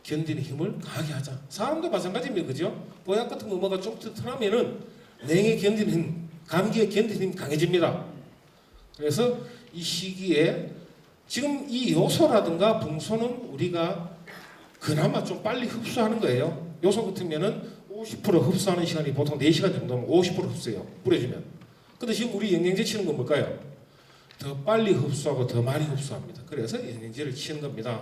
[SPEAKER 3] 견디는 힘을 강하게 하자. 사람도 마찬가지입니다. 그죠? 보약 같은 거 뭐가 좀 튼튼하면은 냉에 견디는 힘, 감기에 견디는 힘이 강해집니다. 그래서 이 시기에 지금 이 요소라든가 붕소는 우리가 그나마 좀 빨리 흡수하는 거예요. 요소 같으면은 50% 흡수하는 시간이 보통 4시간 정도면 50% 흡수해요. 뿌려주면. 근데 지금 우리 영양제 치는 건 뭘까요? 더 빨리 흡수하고 더 많이 흡수합니다. 그래서 영양제를 치는 겁니다.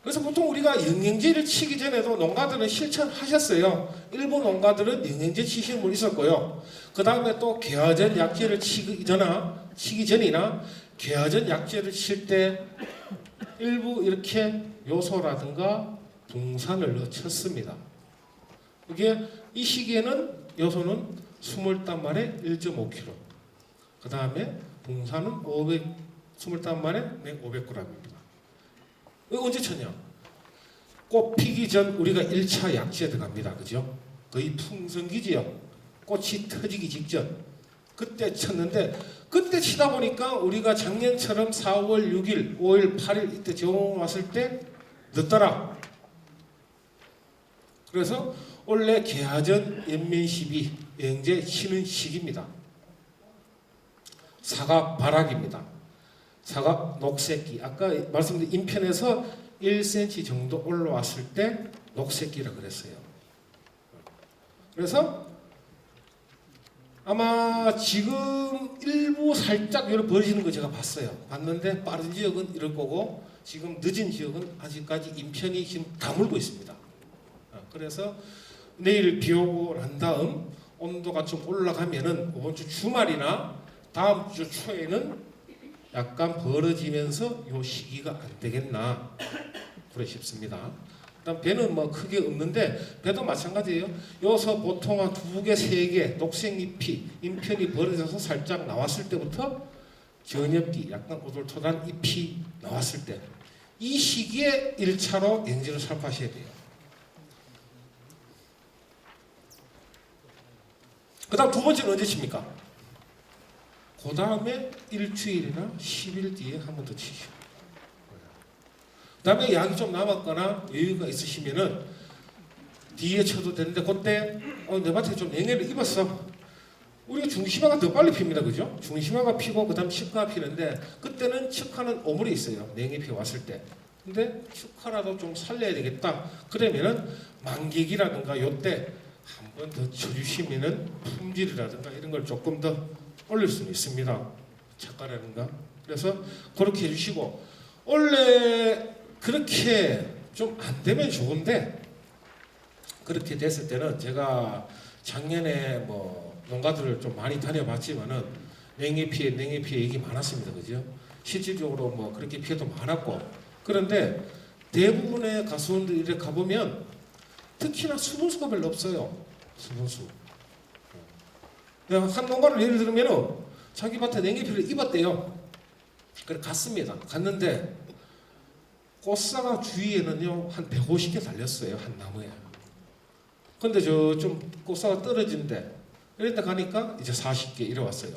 [SPEAKER 3] 그래서 보통 우리가 영양제를 치기 전에도 농가들은 실천하셨어요. 일부 농가들은 영양제 치시는 분 있었고요. 그 다음에 또 개화전 약제를 치기 전이나 개화전 약제를 칠 때 일부 이렇게 요소라든가 붕산을 쳤습니다. 이게 이 시기에는 요소는 20단만에 1.5kg. 그 다음에 붕산은 20단만에 500g입니다. 언제 쳤냐? 꽃 피기 전 우리가 1차 약지에 들어갑니다. 그죠? 거의 풍성기지요. 꽃이 터지기 직전. 그때 쳤는데 그때 치다 보니까 우리가 작년처럼 4월 6일, 5일, 8일 이때 저온 왔을 때 늦더라. 그래서 원래 개화전 연면시비 영양제 치는 시기입니다. 사과 발악입니다. 사과 녹색기 아까 말씀드린 인편에서 1cm 정도 올라왔을 때 녹색기라 그랬어요. 그래서 아마 지금 일부 살짝 이렇게 벌어지는 거 제가 봤어요. 봤는데 빠른 지역은 이럴 거고 지금 늦은 지역은 아직까지 인편이 지금 다물고 있습니다. 그래서 내일 비 오고 난 다음 온도가 좀 올라가면은 이번 주 주말이나 다음 주 초에는 약간 벌어지면서 요 시기가 안 되겠나 그래 싶습니다. 그다음 배는 뭐 크게 없는데 배도 마찬가지예요. 여기서 보통 한 2개, 3개 녹색잎이 인편이 벌어져서 살짝 나왔을 때부터 전엽기 약간 오돌토단 잎이 나왔을 때 이 시기에 1차로 엔지를 살포하셔야 돼요. 그 다음 두 번째는 언제 칩니까? 그 다음에 일주일이나 10일 뒤에 한 번 더 치시오. 그 다음에 약이 좀 남았거나 여유가 있으시면은 뒤에 쳐도 되는데 그때 내 밭에 좀 냉해를 입었어. 우리가 중심화가 더 빨리 핍니다. 그죠? 중심화가 피고 그 다음 측화가 피는데 그때는 측화는 오물에 있어요. 냉해피 왔을 때. 근데 측화라도 좀 살려야 되겠다. 그러면은 만객이라든가 요때 한 번 더 쳐주시면은 품질이라든가 이런 걸 조금 더 올릴 수는 있습니다. 착가라든가. 그래서 그렇게 해주시고 원래 그렇게 좀 안 되면 좋은데 그렇게 됐을 때는 제가 작년에 뭐 농가들을 좀 많이 다녀봤지만은 냉해 피해 얘기 많았습니다. 그죠? 실질적으로 뭐 그렇게 피해도 많았고 그런데 대부분의 가수원들 이렇게 가보면 특히나 수분수가 별로 없어요. 수분수. 한 농가를 예를 들면은 자기 밭에 냉해피를 입었대요. 그래 갔습니다. 갔는데 꽃사가 주위에는요 한 150개 달렸어요. 한 나무에. 근데 저 좀 꽃사가 떨어진데 이랬다 가니까 이제 40개 이래 왔어요.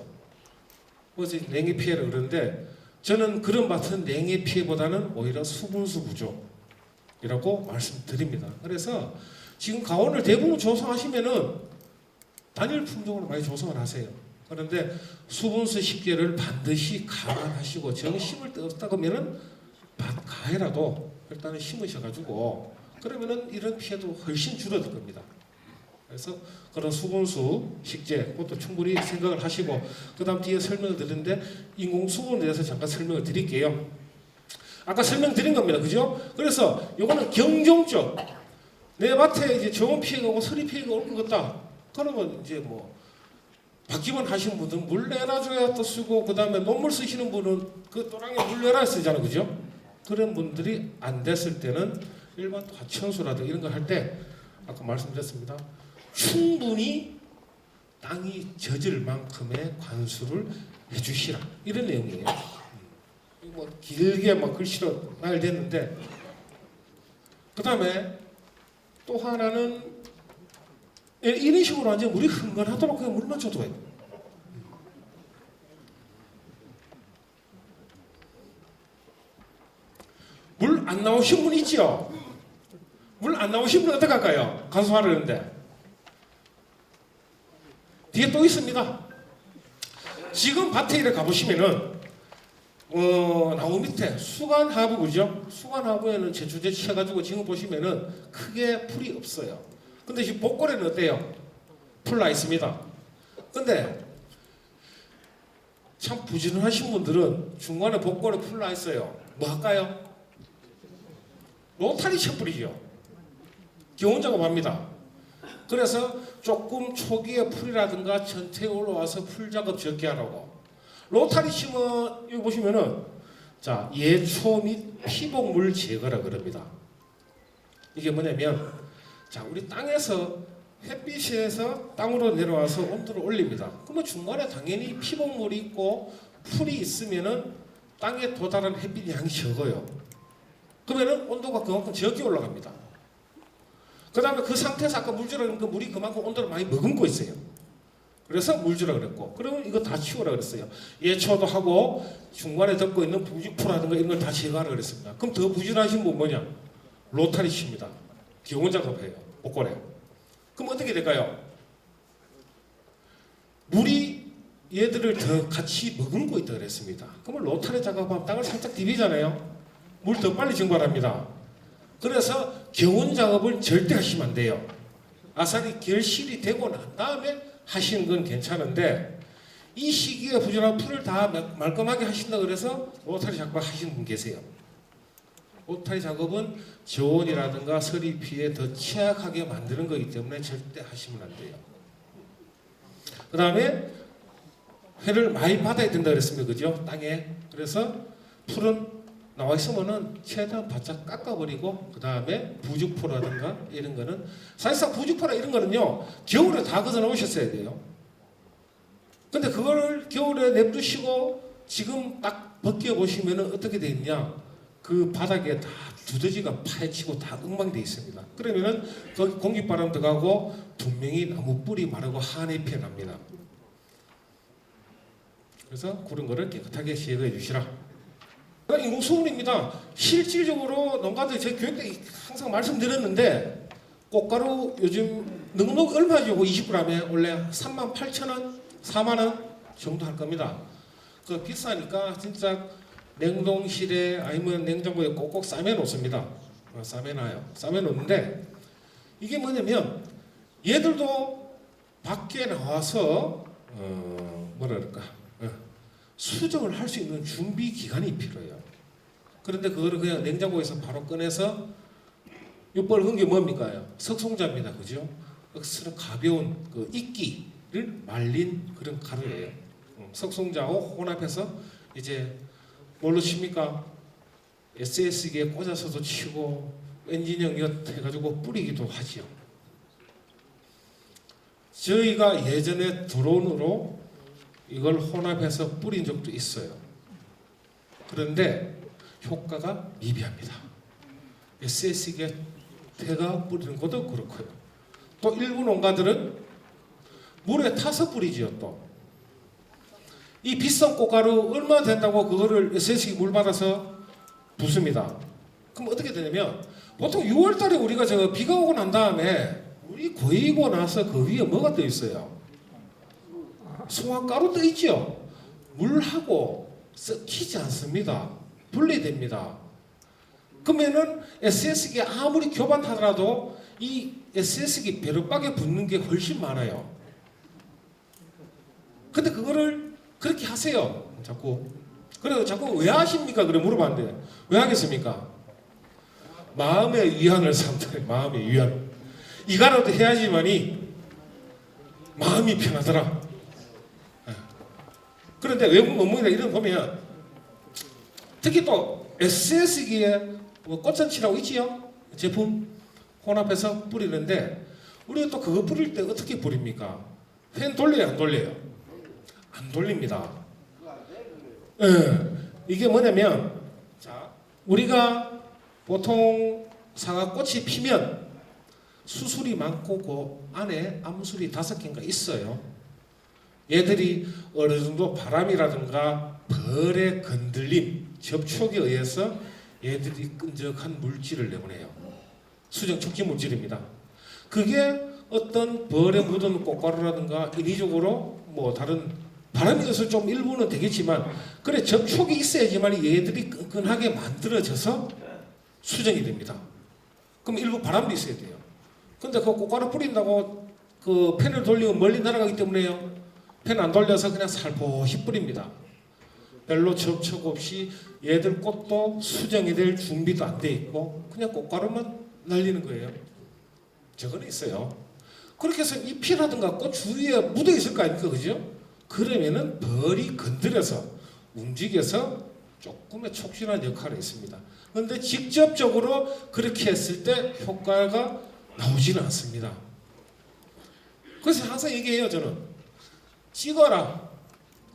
[SPEAKER 3] 그래서 냉해 피해를 그러는데 저는 그런 밭은 냉해 피해보다는 오히려 수분수 부족이라고 말씀드립니다. 그래서 지금 가온을 대부분 조성하시면은 단일 품종으로 많이 조성을 하세요. 그런데 수분수 식재를 반드시 감안하시고 정 심을 데 없다 그러면은 밭 가에라도 일단은 심으셔가지고 그러면은 이런 피해도 훨씬 줄어들 겁니다. 그래서 그런 수분수 식재 그것도 충분히 생각을 하시고 그 다음 뒤에 설명을 드리는데 인공 수분에 대해서 잠깐 설명을 드릴게요. 아까 설명드린 겁니다. 그죠? 그래서 요거는 경종적 내 밭에 이제 저온 피해가 오고 서리 피해가 올 것 같다. 그러면 이제 뭐 받기만 하시는 분들은 물 내놔줘야 또 쓰고 그 다음에 논물 쓰시는 분은 그 또랑에 물 내놔야 쓰잖아요. 그죠? 그런 분들이 안 됐을 때는 일반 화천수라든가 이런 거 할 때 아까 말씀드렸습니다. 충분히 땅이 젖을 만큼의 관수를 해주시라 이런 내용이에요. 뭐 길게 막 글씨로 나열됐는데 그 다음에 또 하나는 이런 식으로 완전 물이 흥건하도록 그냥 물만 줘도 돼요. 물 안 나오신 분 있죠? 물 안 나오신 분은 어떻게 할까요? 간수하려는데 뒤에 또 있습니다. 지금 밭에 이렇게 가보시면은 나무 밑에 수간하부 그죠? 수간하부에는 제초제 쳐가지고 지금 보시면은 크게 풀이 없어요. 근데 지금 복골에는 어때요? 풀 나 있습니다. 근데 참 부지런하신 분들은 중간에 복골에 풀 나 있어요. 뭐 할까요? 로타리 쳐뿌리죠. 기온 작업합니다. 그래서 조금 초기에 풀이라든가 전체에 올라와서 풀 작업 적게 하라고. 로타리 치면 여기 보시면은 자 예초 및 피복물 제거라 그럽니다. 이게 뭐냐면 자 우리 땅에서 햇빛에서 땅으로 내려와서 온도를 올립니다. 그러면 중간에 당연히 피복물이 있고 풀이 있으면은 땅에 도달한 햇빛 양이 적어요. 그러면은 온도가 그만큼 적게 올라갑니다. 그 다음에 그 상태에서 아까 물 주라 그러니까 물이 그만큼 온도를 많이 머금고 있어요. 그래서 물 주라 그랬고 그러면 이거 다 치우라 그랬어요. 예초도 하고 중간에 덮고 있는 부직포라든가 이런 걸 다 제거하라 그랬습니다. 그럼 더 부지런하신 분 뭐냐? 로타리 칩니다. 기온 작업해요. 복골에. 그럼 어떻게 될까요? 물이 얘들을 더 같이 머금고 있다 그랬습니다. 그러면 로타리 작업하면 땅을 살짝 디비잖아요. 물 더 빨리 증발합니다. 그래서 경운 작업을 절대 하시면 안 돼요. 아삭이 결실이 되고 난 다음에 하시는 건 괜찮은데 이 시기에 부지런한 풀을 다 말끔하게 하신다 그래서 로타리 작업 하시는 분 계세요. 울타리 작업은 저온이라든가 서리 피해 더 취약하게 만드는 거기 때문에 절대 하시면 안 돼요. 그 다음에 해를 많이 받아야 된다 그랬습니다. 그죠? 땅에. 그래서 풀은 나와 있으면은 최대한 바짝 깎아버리고 그 다음에 부직포라든가 이런 거는 사실상 부직포라 이런 거는요 겨울에 다 걷어 놓으셨어야 돼요. 근데 그거를 겨울에 냅두시고 지금 딱 벗겨 보시면은 어떻게 돼 있냐? 그 바닥에 다 두더지가 파헤치고 다 엉망돼 있습니다. 그러면은 거기 공기바람 들어가고 분명히 나무 뿌리 마르고 한해 피어납니다. 그래서 그런 거를 깨끗하게 제거해 주시라. 인공수분입니다. 실질적으로 농가들 제 교육 때 항상 말씀드렸는데 꽃가루 요즘 넉넉 얼마죠? 20g에 원래 38,000원, 4만원 정도 할 겁니다. 그 비싸니까 진짜 냉동실에 아니면 냉장고에 꼭꼭 싸매 놓습니다. 싸매 놔요. 싸매 놓는데 이게 뭐냐면 얘들도 밖에 나와서 뭐라 그럴까 수정을 할 수 있는 준비 기간이 필요해요. 그런데 그거를 그냥 냉장고에서 바로 꺼내서 윷벌 게 뭡니까? 석송자입니다. 그죠? 억스는 가벼운 그 이끼를 말린 그런 가루예요. 석송자하고 혼합해서 이제 뭘로 칩니까? SS기에 꽂아서도 치고 엔진형 엿 해가지고 뿌리기도 하지요. 저희가 예전에 드론으로 이걸 혼합해서 뿌린 적도 있어요. 그런데 효과가 미비합니다. SS기에 태가 뿌리는 것도 그렇고요. 또 일부 농가들은 물에 타서 뿌리지요. 또 이 비싼 꽃가루 얼마 된다고 그거를 SS기 물 받아서 붓습니다. 그럼 어떻게 되냐면 보통 6월달에 우리가 저 비가 오고 난 다음에 물이 고이고 나서 그 위에 뭐가 떠 있어요? 송화가루 떠 있죠. 물하고 섞이지 않습니다. 분리됩니다. 그러면은 SS기 아무리 교반하더라도 이 SS기 벼룩박에 붙는 게 훨씬 많아요. 근데 그거를 그렇게 하세요. 자꾸. 그래서 자꾸 왜 하십니까? 그래 물어봤는데 왜 하겠습니까? 마음의 위안을 삼다. 마음의 위안. 이거라도 해야지만이 마음이 편하더라. 그런데 외국 논문이나 이런 거 보면 특히 또 SS기에 뭐 꽃잔치라고 있지요? 제품 혼합해서 뿌리는데 우리가 또 그거 뿌릴 때 어떻게 뿌립니까? 팬 돌려요? 안 돌려요? 안 돌립니다. 이게 뭐냐면 자, 우리가 보통 사과꽃이 피면 수술이 많고 그 안에 암술이 5개인가 있어요. 얘들이 어느 정도 바람이라든가 벌의 건들림, 접촉에 의해서 얘들이 끈적한 물질을 내보내요. 수정 촉진 물질입니다. 그게 어떤 벌에 묻은 꽃가루라든가 인위적으로 뭐 다른 바람이 있어서 좀 일부는 되겠지만 그래 접촉이 있어야지만 얘들이 끈끈하게 만들어져서 수정이 됩니다. 그럼 일부 바람도 있어야 돼요. 근데 그 꽃가루 뿌린다고 그 펜을 돌리고 멀리 날아가기 때문에요. 펜 안 돌려서 그냥 살포시 뿌립니다. 별로 접촉 없이 얘들 꽃도 수정이 될 준비도 안 돼 있고 그냥 꽃가루만 날리는 거예요. 저거는 있어요. 그렇게 해서 잎이라든가 꽃 주위에 묻어 있을 거 아닙니까? 그죠? 그러면은 벌이 건드려서 움직여서 조금의 촉진한 역할이 있습니다. 그런데 직접적으로 그렇게 했을 때 효과가 나오지는 않습니다. 그래서 항상 얘기해요. 저는 찍어라.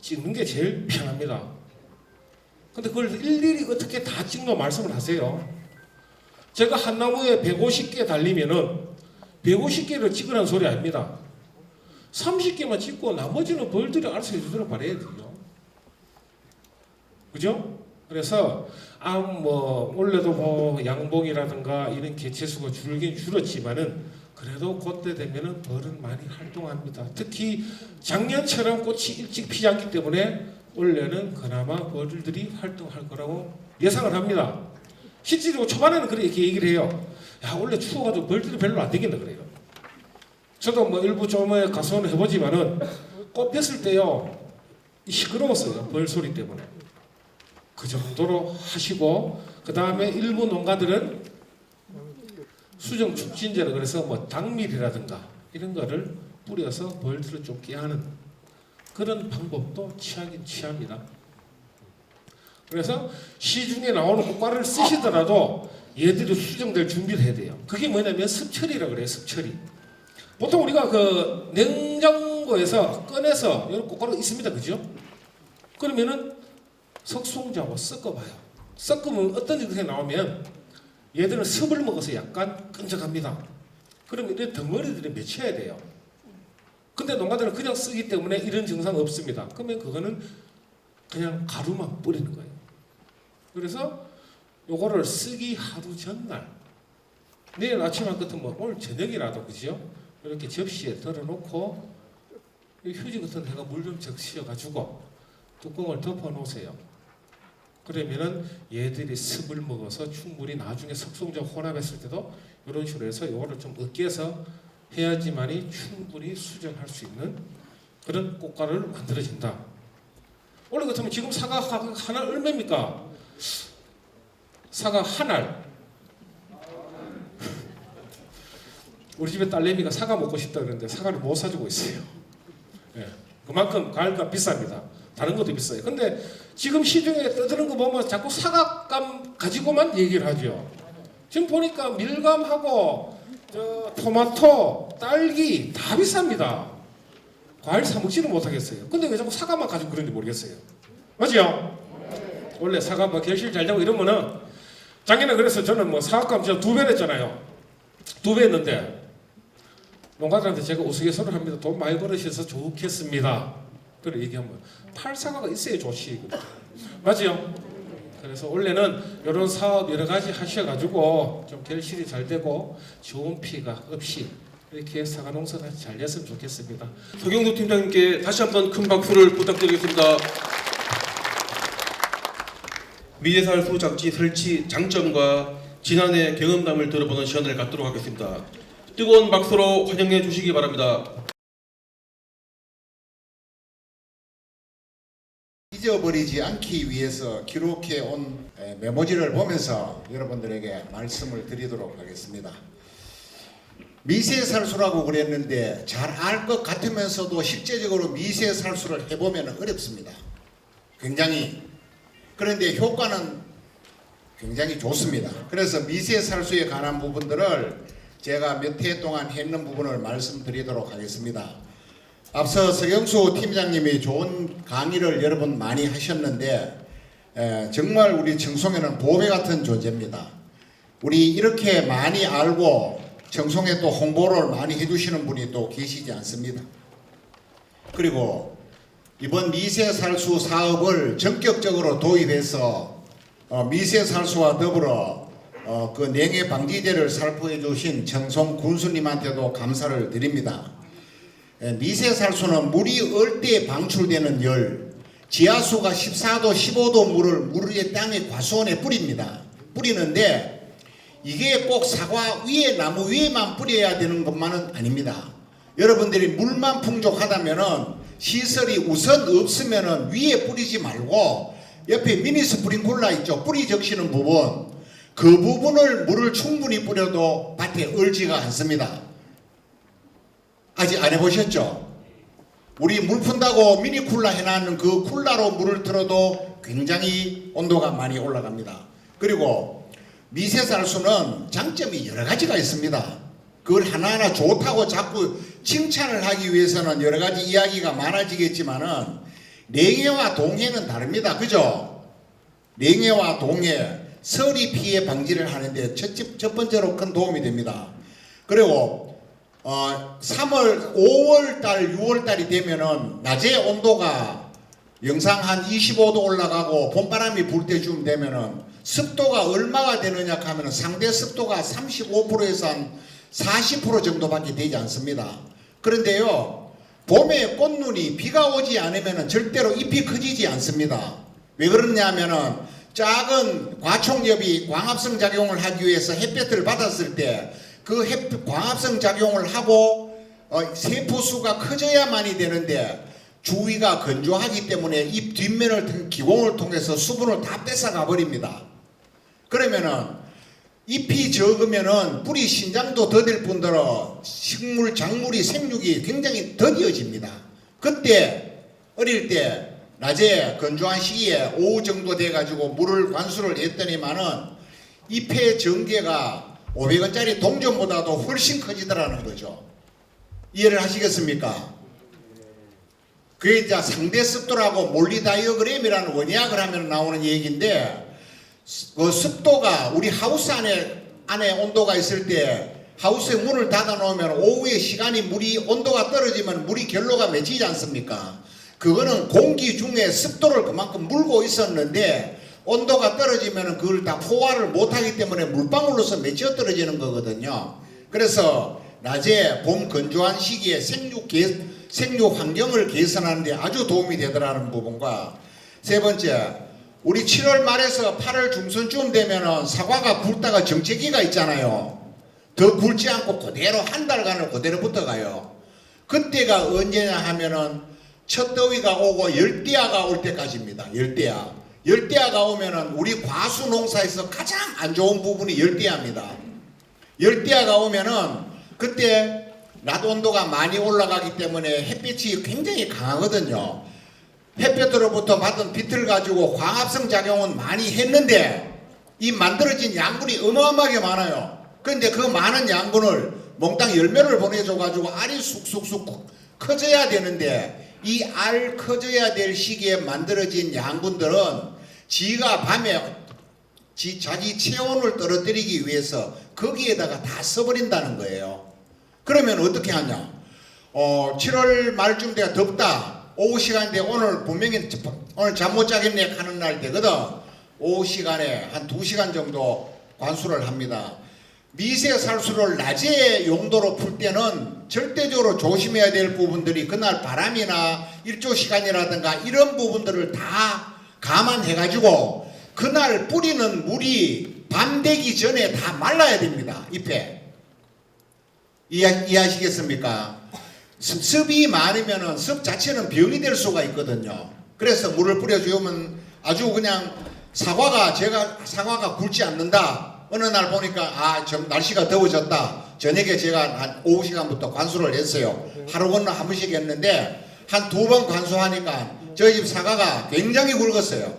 [SPEAKER 3] 찍는 게 제일 편합니다. 근데 그걸 일일이 어떻게 다 찍노 말씀을 하세요. 제가 한 나무에 150개 달리면은 150개를 찍으라는 소리 아닙니다. 30개만 찍고 나머지는 벌들이 알아서 해주도록 바라야 돼요. 그죠? 그래서 뭐 원래도 뭐 양봉이라든가 이런 개체수가 줄긴 줄었지만은 그래도 그때 되면은 벌은 많이 활동합니다. 특히 작년처럼 꽃이 일찍 피지 않기 때문에 원래는 그나마 벌들이 활동할 거라고 예상을 합니다. 실제로 초반에는 그렇게 얘기를 해요. 야 원래 추워가지고 벌들이 별로 안 되겠다 그래요. 저도 뭐 일부 좀 가서는 해보지만은 꽃 폈을 때요 시끄러웠어요. 벌 소리 때문에. 그 정도로 하시고 그 다음에 일부 농가들은 수정 촉진제를 그래서 뭐 당밀이라든가 이런 거를 뿌려서 벌들을 쫓게 하는 그런 방법도 취하긴 취합니다. 그래서 시중에 나오는 꽃가루를 쓰시더라도 얘들이 수정될 준비를 해야 돼요. 그게 뭐냐면 습처리라고 그래요. 습처리. 보통 우리가 그 냉장고에서 꺼내서 이런 꽃가루 있습니다. 그죠? 그러면은 석송자하고 섞어봐요. 섞으면 어떤 증상이 나오면 얘들은 습을 먹어서 약간 끈적합니다. 그러면 이런 덩어리들이 맺혀야 돼요. 근데 농가들은 그냥 쓰기 때문에 이런 증상 없습니다. 그러면 그거는 그냥 가루만 뿌리는 거예요. 그래서 요거를 쓰기 하루 전날, 내일 아침 한 같으면 오늘 저녁이라도 그죠? 이렇게 접시에 덜어놓고 휴지 같은 데가 물 좀 적셔가지고 뚜껑을 덮어 놓으세요. 그러면은 얘들이 습을 먹어서 충분히 나중에 석송적 혼합했을 때도 이런 식으로 해서 요거를 좀 으깨서 해야지만이 충분히 수정할 수 있는 그런 꽃가루를 만들어진다. 원래 같으면 지금 사과 하나 얼마입니까? 사과 한 알. 우리 집에 딸내미가 사과 먹고 싶다 그러는데 사과를 못 사주고 있어요. 예, 그만큼 과일값 비쌉니다. 다른 것도 비싸요. 근데 지금 시중에 떠드는 거 보면 자꾸 사과감 가지고만 얘기를 하죠. 지금 보니까 밀감하고 토마토, 딸기 다 비쌉니다. 과일 사 먹지는 못하겠어요. 근데 왜 자꾸 사과만 가지고 그런지 모르겠어요. 맞죠? 원래 사과 뭐 결실 잘 되고 이러면은 작년에 그래서 저는 뭐 사과값 제가 2배 냈잖아요. 2배 했는데 농가들한테 제가 우스갯소리를 합니다. 돈 많이 벌으셔서 좋겠습니다. 그래 얘기하면 팔사과가 있어야 좋지. 맞죠? 그래서 원래는 이런 사업 여러 가지 하셔가지고 좀 결실이 잘 되고 좋은 피가 없이 이렇게 사과 농사가 잘 됐으면 좋겠습니다.
[SPEAKER 2] 서경수 팀장님께 다시 한번 큰 박수를 부탁드리겠습니다. 미래살수 장치 설치 장점과 지난해 경험담을 들어보는 시간을 갖도록 하겠습니다. 뜨거운 박수로 환영해 주시기 바랍니다.
[SPEAKER 4] 잊어버리지 않기 위해서 기록해 온 메모지를 보면서 여러분들에게 말씀을 드리도록 하겠습니다. 미세살수라고 그랬는데 잘 알 것 같으면서도 실제적으로 미세살수를 해보면 어렵습니다. 굉장히. 그런데 효과는 굉장히 좋습니다. 그래서 미세살수에 관한 부분들을 제가 몇 해 동안 했는 부분을 말씀드리도록 하겠습니다. 앞서 서경수 팀장님이 좋은 강의를 여러분 많이 하셨는데 정말 우리 청송에는 보배 같은 존재입니다. 우리 이렇게 많이 알고 청송에 또 홍보를 많이 해주시는 분이 또 계시지 않습니다. 그리고 이번 미세살수 사업을 전격적으로 도입해서 미세살수와 더불어 그 냉해 방지제를 살포해 주신 청송 군수님한테도 감사를 드립니다. 미세살수는 물이 얼 때 방출되는 열, 지하수가 14도, 15도 물을 위에 땅에 과수원에 뿌립니다. 뿌리는데 이게 꼭 사과 위에 나무 위에만 뿌려야 되는 것만은 아닙니다. 여러분들이 물만 풍족하다면은 시설이 우선 없으면은 위에 뿌리지 말고 옆에 미니 스프링클러 있죠. 뿌리 적시는 부분, 그 부분을 물을 충분히 뿌려도 밭에 얼지가 않습니다. 아직 안 해보셨죠? 우리 물 푼다고 미니 쿨러 해놨는 그 쿨러로 물을 틀어도 굉장히 온도가 많이 올라갑니다. 그리고 미세살수는 장점이 여러 가지가 있습니다. 그걸 하나하나 좋다고 자꾸 칭찬을 하기 위해서는 여러 가지 이야기가 많아지겠지만은 냉해와 동해는 다릅니다. 그죠? 냉해와 동해, 서리 피해 방지를 하는데 첫 번째로 큰 도움이 됩니다. 그리고 3월, 5월달, 6월달이 되면은 낮에 온도가 영상 한 25도 올라가고 봄바람이 불 때쯤 되면은 습도가 얼마가 되느냐 하면은 상대 습도가 35%에서 한 40% 정도밖에 되지 않습니다. 그런데요, 봄에 꽃눈이 비가 오지 않으면은 절대로 잎이 커지지 않습니다. 왜 그러냐면은 작은 과촉엽이 광합성 작용을 하기 위해서 햇볕을 받았을 때 그 광합성 작용을 하고 세포수가 커져야만이 되는데 주위가 건조하기 때문에 잎 뒷면을 기공을 통해서 수분을 다 뺏어가 버립니다. 그러면은 잎이 적으면은 뿌리 신장도 더딜 뿐더러 식물, 작물이 생육이 굉장히 더디어집니다. 그때 어릴 때 낮에 건조한 시기에 오후 정도 돼가지고 물을 관수를 했더니만은 잎의 전개가 500원짜리 동전보다도 훨씬 커지더라는 거죠. 이해를 하시겠습니까? 그게 이제 상대 습도라고 몰리 다이어그램이라는 원약을 하면 나오는 얘기인데, 그 습도가 우리 하우스 안에 온도가 있을 때 하우스에 문을 닫아 놓으면 오후에 시간이 물이 온도가 떨어지면 물이 결로가 맺히지 않습니까? 그거는 공기 중에 습도를 그만큼 물고 있었는데 온도가 떨어지면 그걸 다 포화를 못하기 때문에 물방울로서 맺혀 떨어지는 거거든요. 그래서 낮에 봄 건조한 시기에 생육 환경을 개선하는 데 아주 도움이 되더라는 부분과, 세 번째, 우리 7월 말에서 8월 중순쯤 되면은 사과가 굵다가 정체기가 있잖아요. 더 굵지 않고 그대로 한 달간을 그대로 붙어가요. 그때가 언제냐 하면은 첫 더위가 오고 열대야가 올 때까지입니다. 열대야가 오면은 우리 과수 농사에서 가장 안 좋은 부분이 열대야입니다. 열대야가 오면은 그때 낮 온도가 많이 올라가기 때문에 햇빛이 굉장히 강하거든요. 햇볕으로부터 받은 빛을 가지고 광합성 작용은 많이 했는데 이 만들어진 양분이 어마어마하게 많아요. 그런데 그 많은 양분을 몽땅 열매를 보내줘 가지고 알이 쑥쑥쑥 커져야 되는데, 이 알 커져야 될 시기에 만들어진 양분들은 지가 밤에 자기 체온을 떨어뜨리기 위해서 거기에다가 다 써버린다는 거예요. 그러면 어떻게 하냐? 7월 말쯤 돼가 덥다. 오후 시간인데 오늘 분명히 오늘 잠 못 자겠네 하는 날 되거든. 오후 시간에 한 2시간 정도 관수를 합니다. 미세살수를 낮에 용도로 풀 때는 절대적으로 조심해야 될 부분들이 그날 바람이나 일조 시간이라든가 이런 부분들을 다 감안해 가지고 그날 뿌리는 물이 밤 되기 전에 다 말라야 됩니다. 잎에. 이해하시겠습니까? 습이 많으면은 습 자체는 병이 될 수가 있거든요. 그래서 물을 뿌려주면 아주 그냥 사과가 굵지 않는다. 어느 날 보니까 좀 날씨가 더워졌다. 저녁에 제가 한 오후 시간부터 관수를 했어요. 하루 건너 한 번씩 했는데 한 2번 관수하니까 저희 집 사과가 굉장히 굵었어요.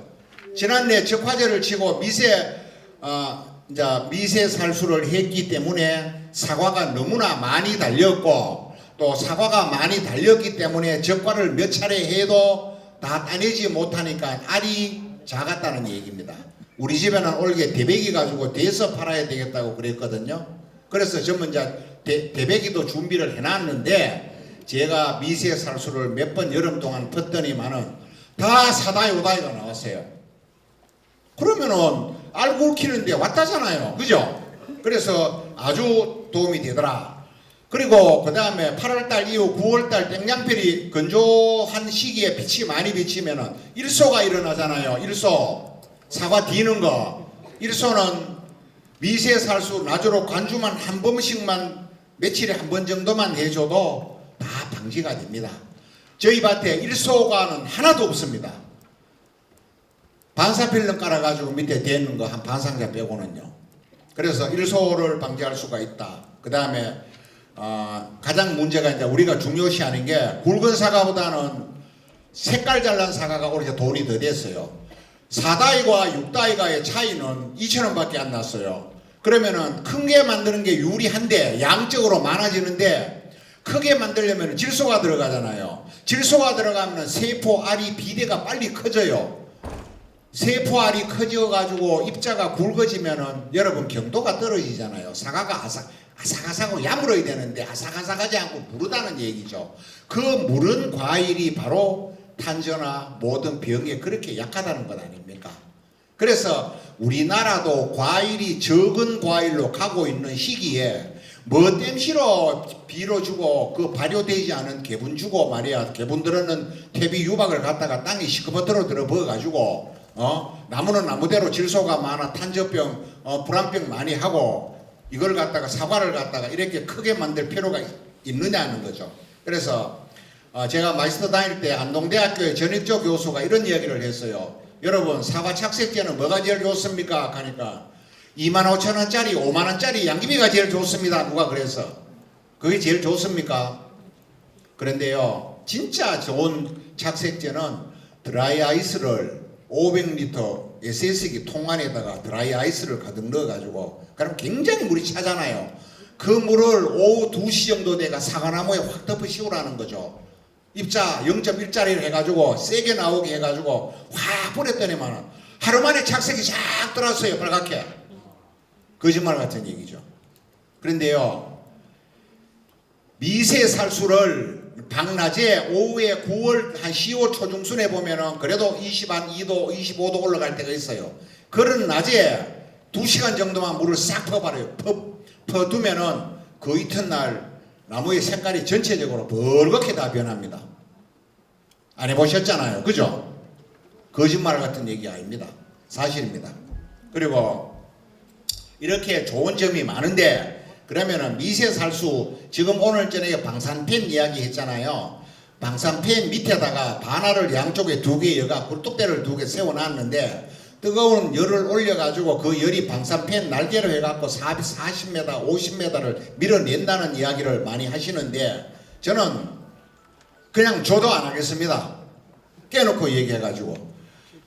[SPEAKER 4] 지난해 적화제를 치고 미세살수를 했기 때문에 사과가 너무나 많이 달렸고, 또 사과가 많이 달렸기 때문에 적과를 몇 차례 해도 다 따내지 못하니까 알이 작았다는 얘기입니다. 우리 집에는 올게 대배기 가지고 대서 팔아야 되겠다고 그랬거든요. 그래서 전문 대배기도 준비를 해놨는데 제가 미세살수를 몇 번 여름 동안 폈더니만은 다 사다이 오다이가 나왔어요. 그러면은 알 굵히는데 왔다잖아요. 그죠? 그래서 아주 도움이 되더라. 그리고 그 다음에 8월달 이후 9월달 땡양필이 건조한 시기에 빛이 많이 비치면은 일소가 일어나잖아요. 일소. 사과 디는 거. 일소는 미세살수 낮으로 관주만 한 번씩만 며칠에 한 번 정도만 해줘도 다 방지가 됩니다. 저희 밭에 일소가는 하나도 없습니다. 반사필름 깔아가지고 밑에 대는 거 한 반상자 빼고는요. 그래서 일소를 방지할 수가 있다. 그 다음에 가장 문제가 이제 우리가 중요시하는 게 굵은 사과보다는 색깔 잘난 사과가 오히려 돈이 더 됐어요. 4다이과 6다이가의 차이는 2,000원밖에 안 났어요. 그러면은 큰 게 만드는 게 유리한데 양적으로 많아지는데, 크게 만들려면 질소가 들어가잖아요. 질소가 들어가면 세포 알이 비대가 빨리 커져요. 세포 알이 커져가지고 입자가 굵어지면은 여러분 경도가 떨어지잖아요. 사과가 아삭아삭하고 야물어야 되는데 아삭아삭하지 않고 무르다는 얘기죠. 그 무른 과일이 바로 탄저나 모든 병에 그렇게 약하다는 것 아닙니까? 그래서 우리나라도 과일이 적은 과일로 가고 있는 시기에 뭐 땜시로 비료 주고 그 발효되지 않은 개분 주고 말이야. 개분들은 퇴비 유박을 갖다가 땅에 시커멓도록 들어부어 가지고 나무는 나무대로 질소가 많아 탄저병 불안병 많이 하고, 이걸 갖다가 사과를 갖다가 이렇게 크게 만들 필요가 있느냐는 거죠. 그래서 제가 마이스터 다닐 때 안동대학교의 전익조 교수가 이런 이야기를 했어요. 여러분, 사과 착색제는 뭐가 제일 좋습니까? 하니까 25,000원짜리 5만원짜리 양귀비가 제일 좋습니다. 누가 그래서 그게 제일 좋습니까? 그런데요 진짜 좋은 착색제는 드라이 아이스를 500리터 SS기 통 안에다가 드라이 아이스를 가득 넣어 가지고 그럼 굉장히 물이 차잖아요. 그 물을 오후 2시 정도 돼가 사과나무에 확 덮어 씌우라는 거죠. 입자 0.1짜리를 해가지고 세게 나오게 해가지고 확 뿌렸더니만 하루 만에 착색이 쫙 들어왔어요. 빨갛게. 거짓말 같은 얘기죠. 그런데요 미세살수를 밤낮에 오후에 9월 한 10월 초중순에 보면은 그래도 22도 25도 올라갈 때가 있어요. 그런 낮에 2시간 정도만 물을 싹 퍼버려요. 퍼두면은 그 이튿날 나무의 색깔이 전체적으로 벌겋게 다 변합니다. 안 해보셨잖아요. 그죠? 거짓말 같은 얘기 아닙니다. 사실입니다. 그리고 이렇게 좋은 점이 많은데 그러면은 미세살수 지금 오늘 저녁에 방산팬 이야기 했잖아요. 방산팬 밑에다가 바나를 양쪽에 2개 여가 굴뚝대를 2개 세워놨는데 뜨거운 열을 올려가지고 그 열이 방산팬 날개로 해갖고 40m, 50m를 밀어낸다는 이야기를 많이 하시는데 저는 그냥 저도 안 하겠습니다. 깨놓고 얘기해가지고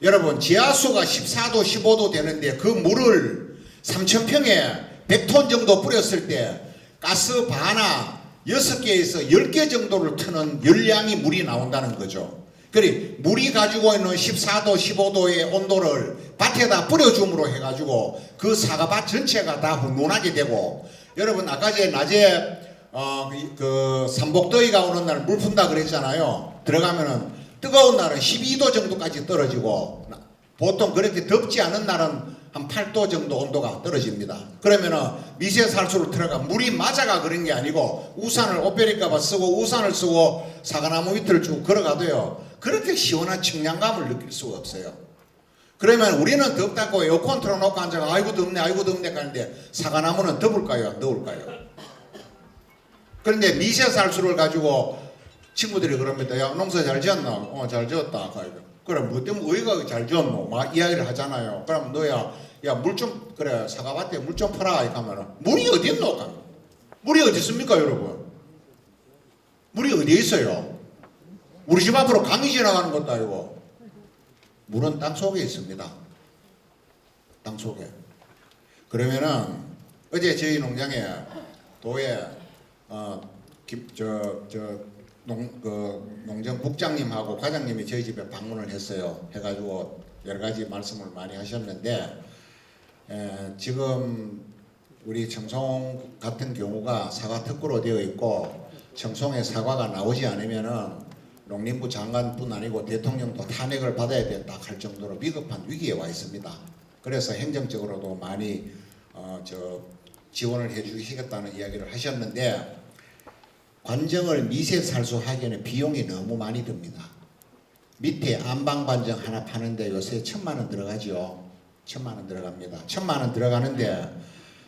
[SPEAKER 4] 여러분 지하수가 14도, 15도 되는데 그 물을 3,000평에 100톤 정도 뿌렸을 때 가스 바나 6개에서 10개 정도를 트는 열량이 물이 나온다는 거죠. 그래 물이 가지고 있는 14도 15도의 온도를 밭에다 뿌려줌으로 해가지고 그 사과밭 전체가 다 훈훈하게 되고 여러분 아까 전에 낮에 그 삼복더위가 오는 날 물 푼다 그랬잖아요. 들어가면은 뜨거운 날은 12도 정도까지 떨어지고 보통 그렇게 덥지 않은 날은 한 8도 정도 온도가 떨어집니다. 그러면은 미세살수로 들어가 물이 맞아가 그런 게 아니고 우산을 옷 베릴까봐 쓰고 우산을 쓰고 사과나무 밑을 쭉 걸어가도요 그렇게 시원한 청량감을 느낄 수가 없어요. 그러면 우리는 덥다고 에어컨 틀어놓고 앉아가 아이고 덥네 아이고 덥네 하는데 사과나무는 더울까요 안 더울까요? 그런데 미세살수를 가지고 친구들이 그럽니다. 야 농사 잘 지었나? 잘 지었다. 그럼 뭐 때문에 어이가 잘 지었노? 막 이야기를 하잖아요. 그럼 너야 야 물 좀 그래 사과밭에 물 좀 퍼라 이렇게 하면은 물이 어디 있노? 물이 어디 있습니까 여러분? 물이 어디에 있어요? 우리 집 앞으로 강이 지나가는 것도 아니고 물은 땅속에 있습니다. 땅속에. 그러면은 어제 저희 농장에 도에 농장 국장님하고 과장님이 저희 집에 방문을 했어요. 해가지고 여러 가지 말씀을 많이 하셨는데 지금 우리 청송 같은 경우가 사과 특구로 되어 있고 청송에 사과가 나오지 않으면은 농림부 장관뿐 아니고 대통령도 탄핵을 받아야 된다 할 정도로 비급한 위기에 와 있습니다. 그래서 행정적으로도 많이 지원을 해주시겠다는 이야기를 하셨는데 관정을 미세살수하기에는 비용이 너무 많이 듭니다. 밑에 안방관정 하나 파는데 요새 1,000만 원 들어가죠. 1,000만 원 들어갑니다. 1,000만 원 들어가는데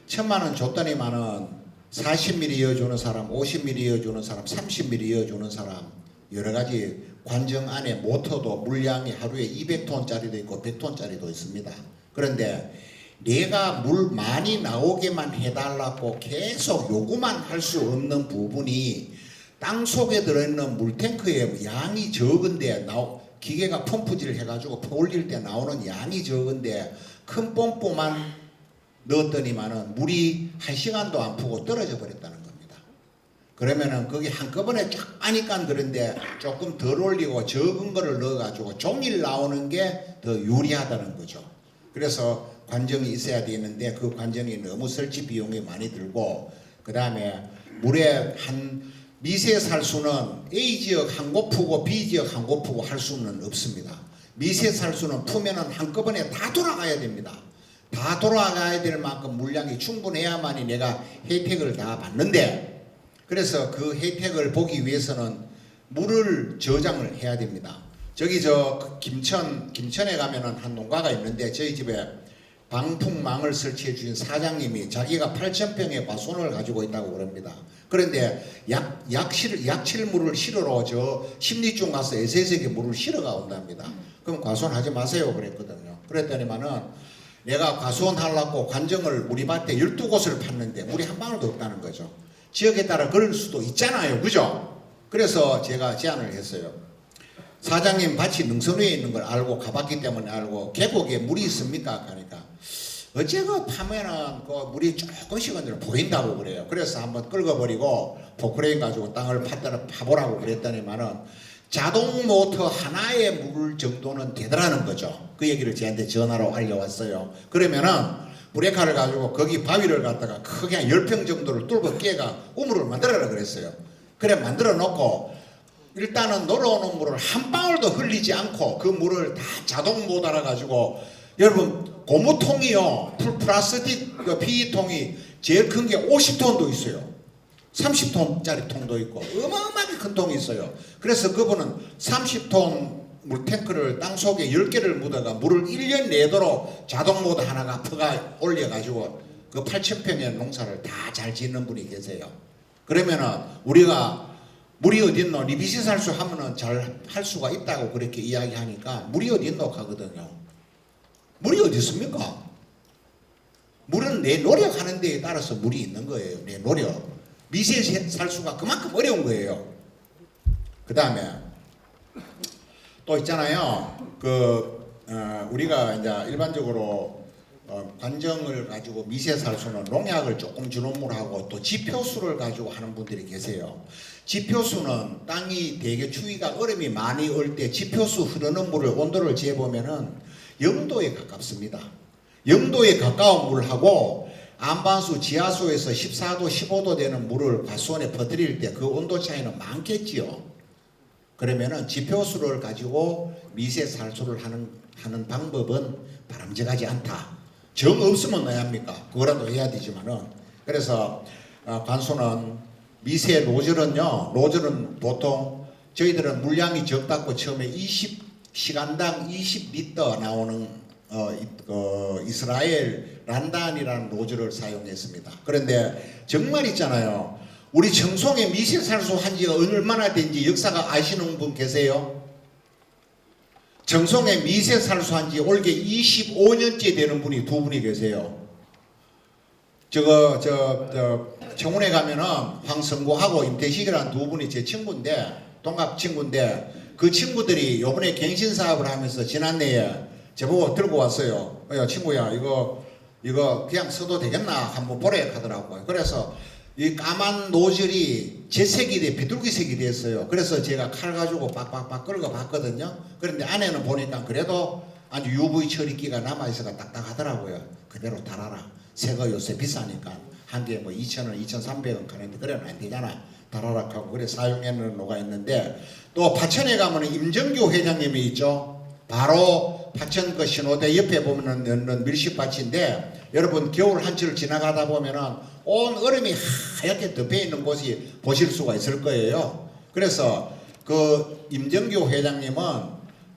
[SPEAKER 4] 1,000만 원 줬더니만은 40mm 이어주는 사람, 50mm 이어주는 사람, 30mm 이어주는 사람 여러 가지 관정 안에 모터도 물량이 하루에 200톤짜리도 있고 100톤짜리도 있습니다. 그런데 내가 물 많이 나오게만 해달라고 계속 요구만 할 수 없는 부분이 땅속에 들어있는 물탱크의 양이 적은데 기계가 펌프질 해가지고 퍼올릴 때 나오는 양이 적은데 큰 pom프만 넣었더니만은 물이 1시간도 안 푸고 떨어져 버렸다는 겁니다. 그러면은 거기 한꺼번에 쫙 빠니까 그런데 조금 덜 올리고 적은 거를 넣어가지고 종일 나오는 게 더 유리하다는 거죠. 그래서 관정이 있어야 되는데 그 관정이 너무 설치 비용이 많이 들고 그 다음에 물에 한 미세살수는 A지역 한 곳 푸고 B지역 한 곳 푸고 할 수는 없습니다. 미세살수는 푸면은 한꺼번에 다 돌아가야 됩니다. 다 돌아가야 될 만큼 물량이 충분해야만이 내가 혜택을 다 받는데 그래서 그 혜택을 보기 위해서는 물을 저장을 해야 됩니다. 저기 김천에 가면은 한 농가가 있는데 저희 집에 방풍망을 설치해 주신 사장님이 자기가 8,000평의 과수원을 가지고 있다고 그럽니다. 그런데 약실물을 실으러 저 심리중 가서 SS에게 물을 실어가 온답니다. 그럼 과수원 하지 마세요 그랬거든요. 그랬더니만은 내가 과수원 하려고 관정을 우리 밭에 12곳을 팠는데 물이 한 방울도 없다는 거죠. 지역에 따라 그럴 수도 있잖아요. 그죠? 그래서 제가 제안을 했어요. 사장님 밭이 능선 위에 있는 걸 알고 가봤기 때문에 알고 계곡에 물이 있습니까? 하니까 어째가 파면은 그 물이 조금씩은 보인다고 그래요. 그래서 한번 긁어버리고 포크레인 가지고 땅을 파보라고 그랬더니만은 자동 모터 하나의 물 정도는 되더라는 거죠. 그 얘기를 저한테 전화로 알려왔어요. 그러면은 브레이크를 가지고 거기 바위를 갖다가 크게 한 10평 정도를 뚫고 깨가 우물을 만들어라 그랬어요. 그래 만들어 놓고 일단은 놀러오는 물을 한 방울도 흘리지 않고 그 물을 다 자동 모달아 가지고 여러분 고무통이요 플라스틱 그 PE통이 제일 큰 게 50톤도 있어요. 30톤짜리 통도 있고 어마어마하게 큰 통이 있어요. 그래서 그분은 30톤 물탱크를 땅속에 10개를 묻어가 물을 1년 내도록 자동 모드 하나가 퍼가 올려가지고 그 8,000평의 농사를 다 잘 짓는 분이 계세요. 그러면은 우리가 물이 어딨노? 리비시살수 하면은 잘 할 수가 있다고 그렇게 이야기하니까 물이 어딨노? 하거든요. 물이 어디 있습니까? 물은 내 노력하는 데에 따라서 물이 있는 거예요. 내 노력. 미세살수가 그만큼 어려운 거예요. 그 다음에 또 있잖아요. 우리가 이제 일반적으로 관정을 가지고 미세살수는 농약을 조금 주는 물하고 또 지표수를 가지고 하는 분들이 계세요. 지표수는 땅이 되게 추위가 얼음이 많이 올 때 지표수 흐르는 물을 온도를 재보면은 0도에 가깝습니다. 0도에 가까운 물하고 안반수 지하수에서 14도 15도 되는 물을 과수원에 퍼뜨릴 때 그 온도 차이는 많겠지요. 그러면은 지표수를 가지고 미세살수를 하는 방법은 바람직하지 않다. 정 없으면 왜 합니까? 그거라도 해야 되지만은. 그래서 관수는 미세 노즐은 보통 저희들은 물량이 적다고 처음에 20시간당 20리터 나오는 이스라엘 란단이라는 노즐을 사용했습니다. 그런데 정말 있잖아요. 우리 청송에 미세살수 한 지가 얼마나 된지 역사가 아시는 분 계세요? 청송에 미세살수 한 지 올게 25년째 되는 분이 두 분이 계세요. 청운에 가면은 황성구하고 임태식이라는 두 분이 제 친구인데, 동갑 친구인데, 그 친구들이 요번에 갱신사업을 하면서 지난해에 저보고 들고 왔어요. 야, 친구야, 이거 그냥 써도 되겠나? 한번 보래 하더라고요. 그래서 이 까만 노즐이 재색이 돼, 비둘기색이 됐어요. 그래서 제가 칼 가지고 빡빡빡 긁어 봤거든요. 그런데 안에는 보니까 그래도 아주 UV 처리기가 남아있어가 딱딱하더라고요. 그대로 달아라. 새거 요새 비싸니까 한 개에 뭐 2,000원, 2,300원 가는데 그래는 안 되잖아. 달아라 하고 그래 사용해놓은 노가 있는데, 또 파천에 가면 임정규 회장님이 있죠. 바로 파천 그 신호대 옆에 보면은 있는 밀식밭인데, 여러분 겨울 한철 지나가다 보면은 온 얼음이 하얗게 덮여 있는 곳이 보실 수가 있을 거예요. 그래서 그 임정규 회장님은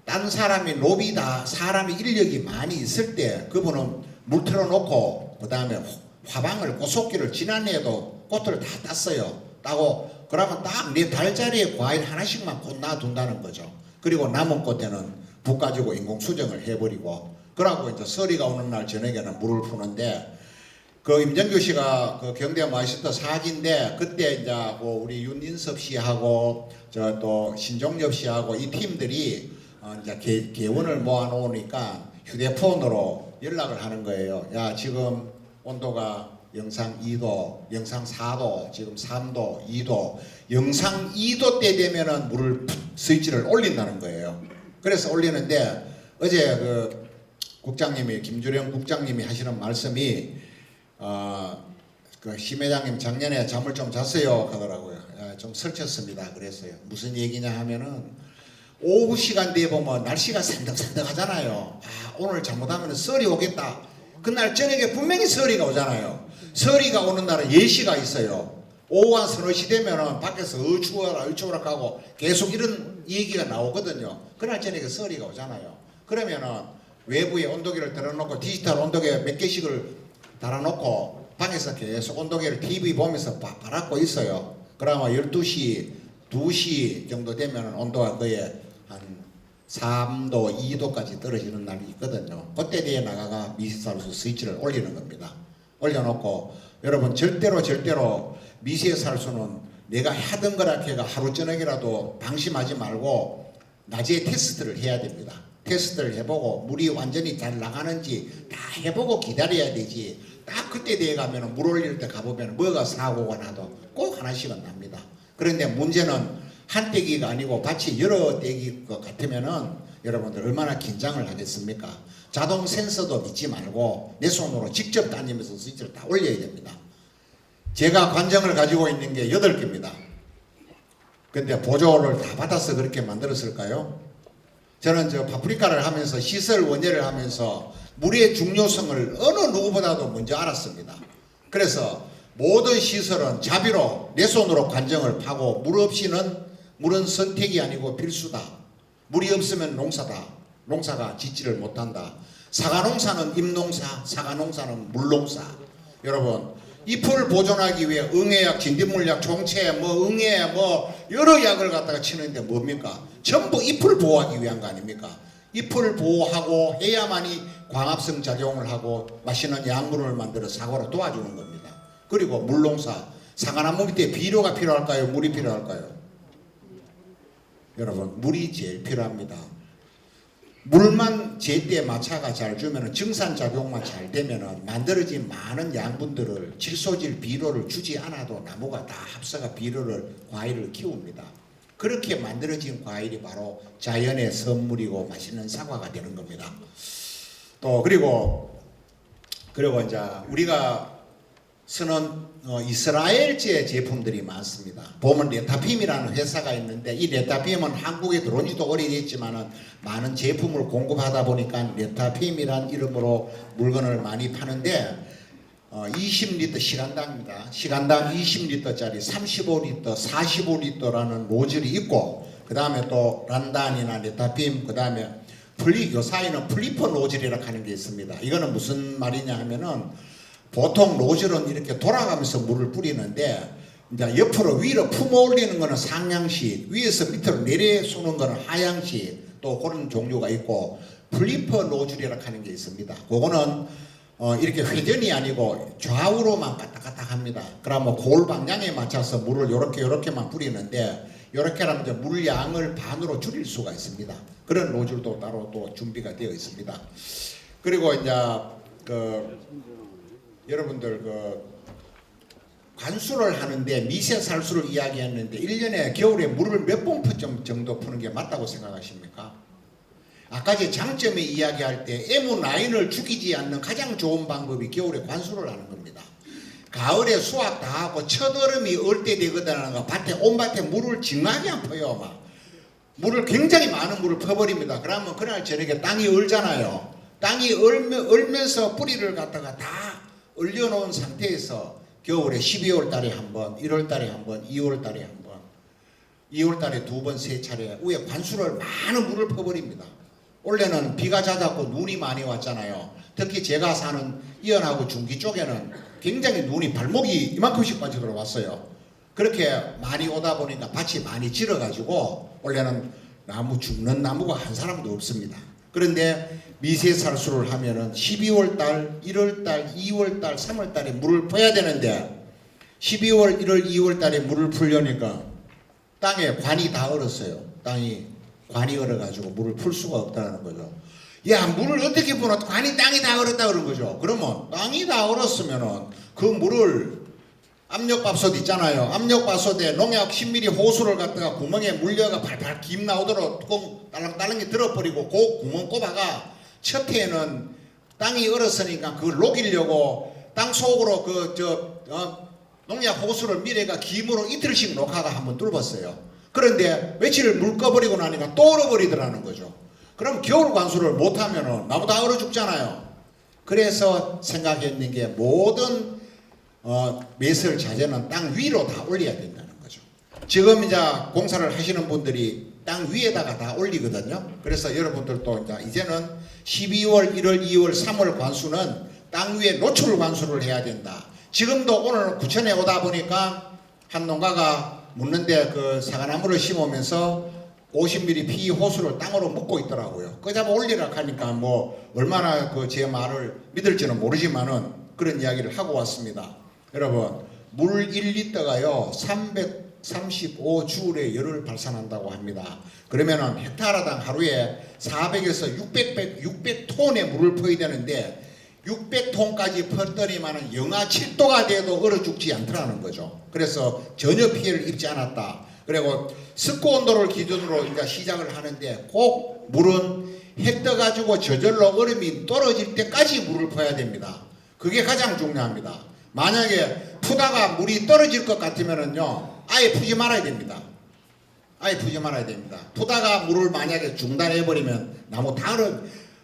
[SPEAKER 4] 딴 사람이 노비다, 사람이 인력이 많이 있을 때 그분은 물 틀어놓고 그 다음에 화방을 꽃속기를 지난해에도 꽃을 다 땄어요. 따고 그러면 딱 4달짜리의 과일 하나씩만 꽃 놔둔다는 거죠. 그리고 남은 꽃에는 붓 가지고 인공 수정을 해버리고, 그러고 이제 서리가 오는 날 저녁에는 물을 푸는데, 그 임정규 씨가 그 경대 마이스터 사기인데, 그때 이제 뭐 우리 윤인섭 씨하고 저 또 신종엽 씨하고 이 팀들이 이제 개원을 모아놓으니까 휴대폰으로 연락을 하는 거예요. 야, 지금 온도가 영상 2도, 영상 4도, 지금 3도, 2도, 영상 2도 때 되면은 물을 스위치를 올린다는 거예요. 그래서 올리는데 어제 그 국장님이, 김주령 국장님이 하시는 말씀이 그 심회장님 작년에 잠을 좀 잤어요 하더라고요. 좀 설쳤습니다 그랬어요. 무슨 얘기냐 하면은 오후 시간대에 보면 날씨가 산덕산덕하잖아요. 오늘 잘못하면 설이 오겠다. 그날 저녁에 분명히 설이가 오잖아요. 설이가 오는 날은 예시가 있어요. 오후 한 서너 시 되면은 밖에서 추워라 하고 계속 이런 얘기가 나오거든요. 그날 저녁에 설이가 오잖아요. 그러면은 외부에 온도계를 들어놓고 디지털 온도계 몇 개씩을 달아놓고 방에서 계속 온도계를 TV 보면서 바라고 있어요. 그러면 12시, 2시 정도 되면 온도가 거의 한 3도, 2도까지 떨어지는 날이 있거든요. 그때 뒤에 나가가 미세살수 스위치를 올리는 겁니다. 올려놓고 여러분 절대로 미세살수는 내가 하던 거라 해가 하루 저녁이라도 방심하지 말고 낮에 테스트를 해야 됩니다. 테스트를 해보고 물이 완전히 잘 나가는지 다 해보고 기다려야 되지. 딱 그때 뒤에 가면 물 올릴 때 가보면 뭐가 사고가 나도 꼭 하나씩은 납니다. 그런데 문제는 한 떼기가 아니고 밭이 여러 떼기일 것 같으면은 여러분들 얼마나 긴장을 하겠습니까? 자동 센서도 믿지 말고 내 손으로 직접 다니면서 스위치를 다 올려야 됩니다. 제가 관정을 가지고 있는 게 8개입니다. 근데 보조를 다 받아서 그렇게 만들었을까요? 저는 저 파프리카를 하면서 시설 원예를 하면서 물의 중요성을 어느 누구보다도 먼저 알았습니다. 그래서 모든 시설은 자비로 내 손으로 관정을 파고 물 없이는 물은 선택이 아니고 필수다. 물이 없으면 농사다. 농사가 짓지를 못한다. 사과농사는 잎농사, 사과농사는 물농사. 여러분 잎을 보존하기 위해 응애약, 진딧물약, 종채, 응애, 여러 약을 갖다가 치는데 뭡니까? 전부 잎을 보호하기 위한 거 아닙니까? 잎을 보호하고 해야만이 광합성 작용을 하고 맛있는 약물을 만들어 사과로 도와주는 겁니다. 그리고 물농사, 사과나무 밑에 비료가 필요할까요? 물이 필요할까요? 여러분 물이 제일 필요합니다. 물만 제때 마차가 잘 주면 증산작용만 잘 되면 만들어진 많은 양분들을 질소질 비료를 주지 않아도 나무가 다 합사가 비료를 과일을 키웁니다. 그렇게 만들어진 과일이 바로 자연의 선물이고 맛있는 사과가 되는 겁니다. 또 그리고 이제 우리가 쓰는 이스라엘제 제품들이 많습니다. 보면 레타핌이라는 회사가 있는데 이 레타핌은 한국에 들어온 지도 오래됐지만 많은 제품을 공급하다 보니까 레타핌이란 이름으로 물건을 많이 파는데 20리터 시간당입니다. 시간당 20리터짜리 35리터, 45리터라는 노즐이 있고 그 다음에 또 란단이나 레타핌 그 다음에 요 사이는 플리퍼 노즐이라고 하는 게 있습니다. 이거는 무슨 말이냐 하면은 보통 노즐은 이렇게 돌아가면서 물을 뿌리는데 이제 옆으로 위로 품어 올리는 거는 상향식, 위에서 밑으로 내려 쏘는 거는 하향식 또 그런 종류가 있고 플리퍼 노즐이라고 하는 게 있습니다. 그거는 이렇게 회전이 아니고 좌우로만 갔다 합니다. 그러면 골 방향에 맞춰서 물을 요렇게만 뿌리는데 요렇게 하면 이제 물량을 반으로 줄일 수가 있습니다. 그런 노즐도 따로 또 준비가 되어 있습니다. 그리고 이제 여러분들 관수를 하는데 미세살수를 이야기했는데 1년에 겨울에 물을 몇 번 정도 푸는 게 맞다고 생각하십니까? 아까 제 장점에 이야기할 때 M9을 죽이지 않는 가장 좋은 방법이 겨울에 관수를 하는 겁니다. 가을에 수확 다 하고 첫얼음이 얼 때 되거든 온 밭에 물을 징하게 안 퍼요. 막 물을 굉장히 많은 물을 퍼버립니다. 그러면 그날 저녁에 땅이 얼잖아요. 땅이 얼면서 뿌리를 갖다가 다 얼려놓은 상태에서 겨울에 12월 달에 한 번, 1월 달에 한 번, 2월 달에 한 번, 2월 달에 2번, 3차례 위에 관수를 많은 물을 퍼버립니다. 올해는 비가 잦았고 눈이 많이 왔잖아요. 특히 제가 사는 이연하고 중기 쪽에는 굉장히 눈이 발목이 이만큼씩까지 들어왔어요. 그렇게 많이 오다 보니까 밭이 많이 질어가지고 올해는 죽는 나무가 한 사람도 없습니다. 그런데 미세살수를 하면은 12월달, 1월달, 2월달, 3월달에 물을 퍼야 되는데 12월, 1월, 2월달에 물을 풀려니까 땅에 관이 다 얼었어요. 관이 얼어가지고 물을 풀 수가 없다는 거죠. 야, 물을 어떻게 풀어? 땅이 다 얼었다 그런 거죠. 그러면 땅이 다 얼었으면은 그 물을 압력밥솥 있잖아요. 압력밥솥에 농약 10ml 호수를 갖다가 구멍에 물려가 팔팔 김 나오도록 뚜껑 딸랑딸랑이 들어버리고 그 구멍 꼽아가 첫 해에는 땅이 얼었으니까 그걸 녹이려고 땅 속으로 농약 호수를 미래가 김으로 이틀씩 녹아가 한번 뚫었어요. 그런데 며칠을 물 꺼버리고 나니까 또 얼어버리더라는 거죠. 그럼 겨울 관수를 못하면은 나무 다 얼어 죽잖아요. 그래서 생각했는 게 모든 매설 자재는 땅 위로 다 올려야 된다는 거죠. 지금 이제 공사를 하시는 분들이 땅 위에다가 다 올리거든요. 그래서 여러분들도 이제는 12월, 1월, 2월, 3월 관수는 땅 위에 노출 관수를 해야 된다. 지금도 오늘 구천에 오다 보니까 한 농가가 묻는데 그 사과나무를 심으면서 50mm PE 호수를 땅으로 묻고 있더라고요. 그 잡아 올리라 하니까 뭐 얼마나 그 제 말을 믿을지는 모르지만은 그런 이야기를 하고 왔습니다. 여러분, 물 1리터가요 335주울의 열을 발산한다고 합니다. 그러면은 헥타르당 하루에 400에서 600톤의 물을 퍼야 되는데 600톤까지 퍼더니만은 영하 7도가 돼도 얼어 죽지 않더라는 거죠. 그래서 전혀 피해를 입지 않았다. 그리고 습고 온도를 기준으로 이제 시작을 하는데 꼭 물은 해 떠가지고 저절로 얼음이 떨어질 때까지 물을 퍼야 됩니다. 그게 가장 중요합니다. 만약에 푸다가 물이 떨어질 것 같으면은요, 아예 푸지 말아야 됩니다. 아예 푸지 말아야 됩니다. 푸다가 물을 만약에 중단해버리면 나무 다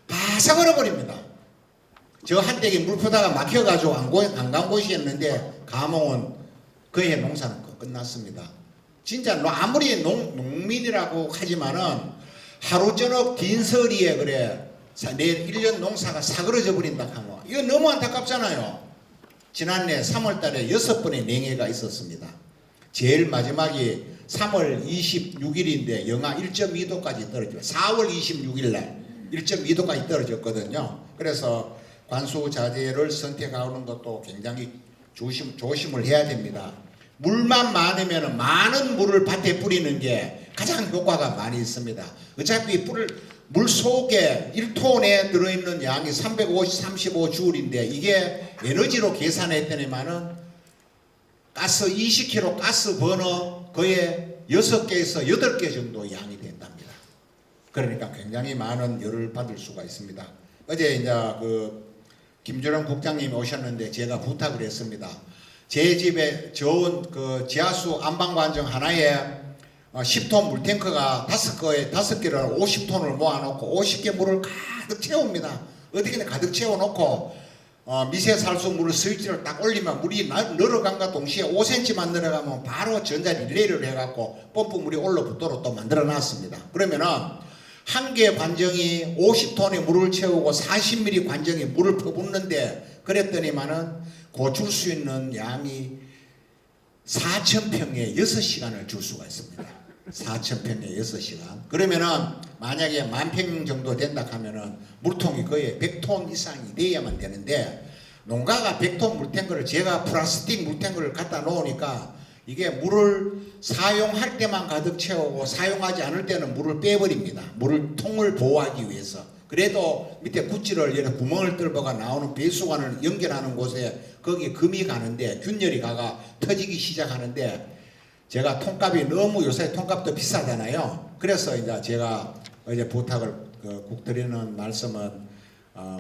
[SPEAKER 4] 바삭 얼어버립니다. 저 한때기 물 푸다가 막혀가지고 안 간 곳이었는데 감옥은 그해 농사는 끝났습니다. 진짜 아무리 농민이라고 하지만은 하루 저녁 딘서리에 그래 내일 1년 농사가 사그러져 버린다 하면 이거 너무 안타깝잖아요. 지난해 3월 달에 6번의 냉해가 있었습니다. 제일 마지막이 3월 26일인데 영하 1.2도까지 떨어지고 4월 26일 날 1.2도까지 떨어졌거든요. 그래서 관수자재를 선택하는 것도 굉장히 조심을 해야 됩니다. 물만 많으면 많은 물을 밭에 뿌리는 게 가장 효과가 많이 있습니다. 어차피 물 속에 1톤에 들어있는 양이 35주울인데 이게 에너지로 계산했더니만은 가스 20kg 가스 버너 거의 6개에서 8개 정도 양이 된답니다. 그러니까 굉장히 많은 열을 받을 수가 있습니다. 어제 이제 그 김주령 국장님이 오셨는데 제가 부탁을 했습니다. 제 집에 좋은 그 지하수 안방관정 하나에 10톤 물탱크가 5개를 50톤을 모아놓고 50개 물을 가득 채웁니다. 어떻게든 가득 채워놓고 미세살수 물을 스위치를 딱 올리면 물이 늘어간과 동시에 5cm만 늘어가면 바로 전자릴레이를 해갖고 펌프 물이 올라붙도록 또 만들어놨습니다. 그러면은 한 개 관정이 50톤의 물을 채우고 40mm 관정이 물을 퍼붓는데 그랬더니만은 줄 수 있는 양이 4,000평에 6시간을 줄 수가 있습니다. 4,000평에 6시간. 그러면은 만약에 10,000평 정도 된다 하면은 물통이 거의 100톤 이상이 돼야만 되는데 농가가 100톤 물탱크를 제가 플라스틱 물탱크를 갖다 놓으니까 이게 물을 사용할 때만 가득 채우고 사용하지 않을 때는 물을 빼버립니다. 통을 보호하기 위해서. 그래도 밑에 구찌를 이렇게 구멍을 뚫어가 나오는 배수관을 연결하는 곳에 거기 금이 가는데 균열이 가가 터지기 시작하는데 제가 통값이 너무 요새 통값도 비싸잖아요. 그래서 이제 제가 이제 부탁을 국 드리는 말씀은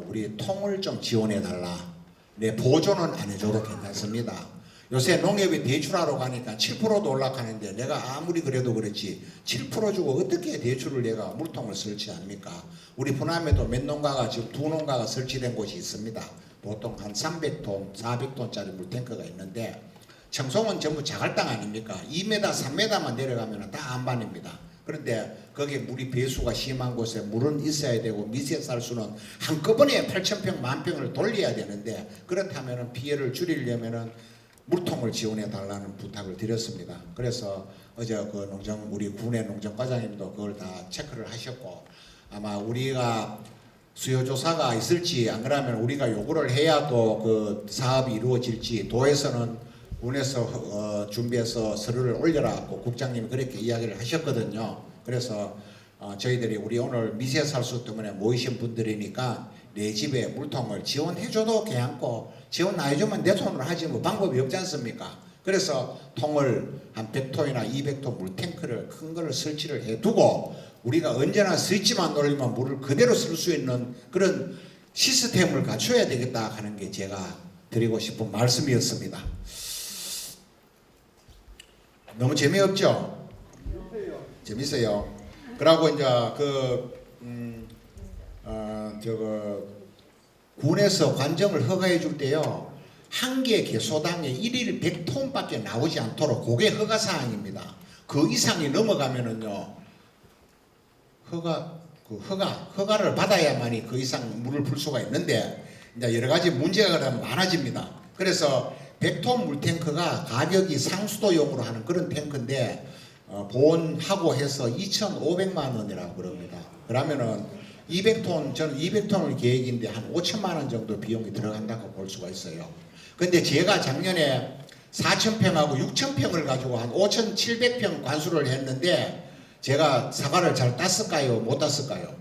[SPEAKER 4] 우리 통을 좀 지원해 달라. 네, 보조는 안 해줘도 괜찮습니다. 요새 농협이 대출하러 가니까 7%도 올라가는데 내가 아무리 그래도 그렇지 7% 주고 어떻게 대출을 내가 물통을 설치합니까? 우리 부남에도 몇 농가가 지금 2농가가 설치된 곳이 있습니다. 보통 한 300톤, 400톤짜리 물탱크가 있는데 청송은 전부 자갈땅 아닙니까? 2m, 3m만 내려가면 다 안반입니다. 그런데 거기에 물이 배수가 심한 곳에 물은 있어야 되고 미세살수는 한꺼번에 8,000평, 10,000평을 돌려야 되는데 그렇다면 피해를 줄이려면 물통을 지원해 달라는 부탁을 드렸습니다. 그래서 어제 그 우리 군의 농정과장님도 그걸 다 체크를 하셨고 아마 우리가 수요조사가 있을지 안 그러면 우리가 요구를 해야 또 그 사업이 이루어질지 도에서는 군에서 준비해서 서류를 올려라고 국장님이 그렇게 이야기를 하셨거든요. 그래서 저희들이 우리 오늘 미세살수 때문에 모이신 분들이니까 내 집에 물통을 지원해줘도 괜찮고 지원 안 해주면 내 손으로 하지 뭐 방법이 없지 않습니까? 그래서 통을 한 100톤이나 200톤 물탱크를 큰 거를 설치를 해두고 우리가 언제나 스위치만 돌리면 물을 그대로 쓸 수 있는 그런 시스템을 갖춰야 되겠다 하는 게 제가 드리고 싶은 말씀이었습니다. 너무 재미없죠? 재밌어요. 그러고 이제 군에서 관정을 허가해 줄 때요. 한 개 개소당에 1일 100톤밖에 나오지 않도록 그게 허가 사항입니다. 그 이상이 넘어가면은요. 허가를 받아야만이 그 이상 물을 풀 수가 있는데 이제 여러 가지 문제가 많아집니다. 그래서 100톤 물탱크가 가격이 상수도용으로 하는 그런 탱크인데 보온하고 해서 2,500만 원이라고 그럽니다. 그러면은 200톤, 저는 200톤을 계획인데 한 5천만 원 정도 비용이 들어간다고 볼 수가 있어요. 근데 제가 작년에 4,000평하고 6,000평을 가지고 한 5,700평 관수를 했는데 제가 사과를 잘 땄을까요? 못 땄을까요?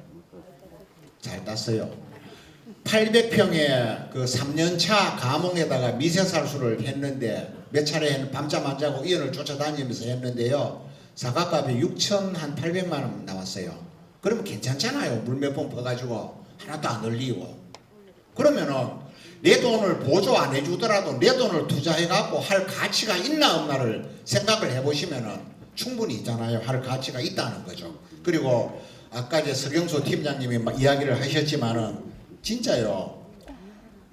[SPEAKER 4] 잘 땄어요. 800평에 그 3년차 가몽에다가 미세살수를 했는데 몇 차례 밤잠 안 자고 이연을 쫓아다니면서 했는데요. 사과값이 6,800만 원 나왔어요. 그러면 괜찮잖아요. 물 몇 번 퍼가지고 하나도 안 흘리고. 그러면은 내 돈을 보조 안 해주더라도 내 돈을 투자해갖고 할 가치가 있나 없나를 생각을 해보시면은 충분히 있잖아요. 할 가치가 있다는 거죠. 그리고 아까 이제 서경수 팀장님이 이야기를 하셨지만은 진짜요.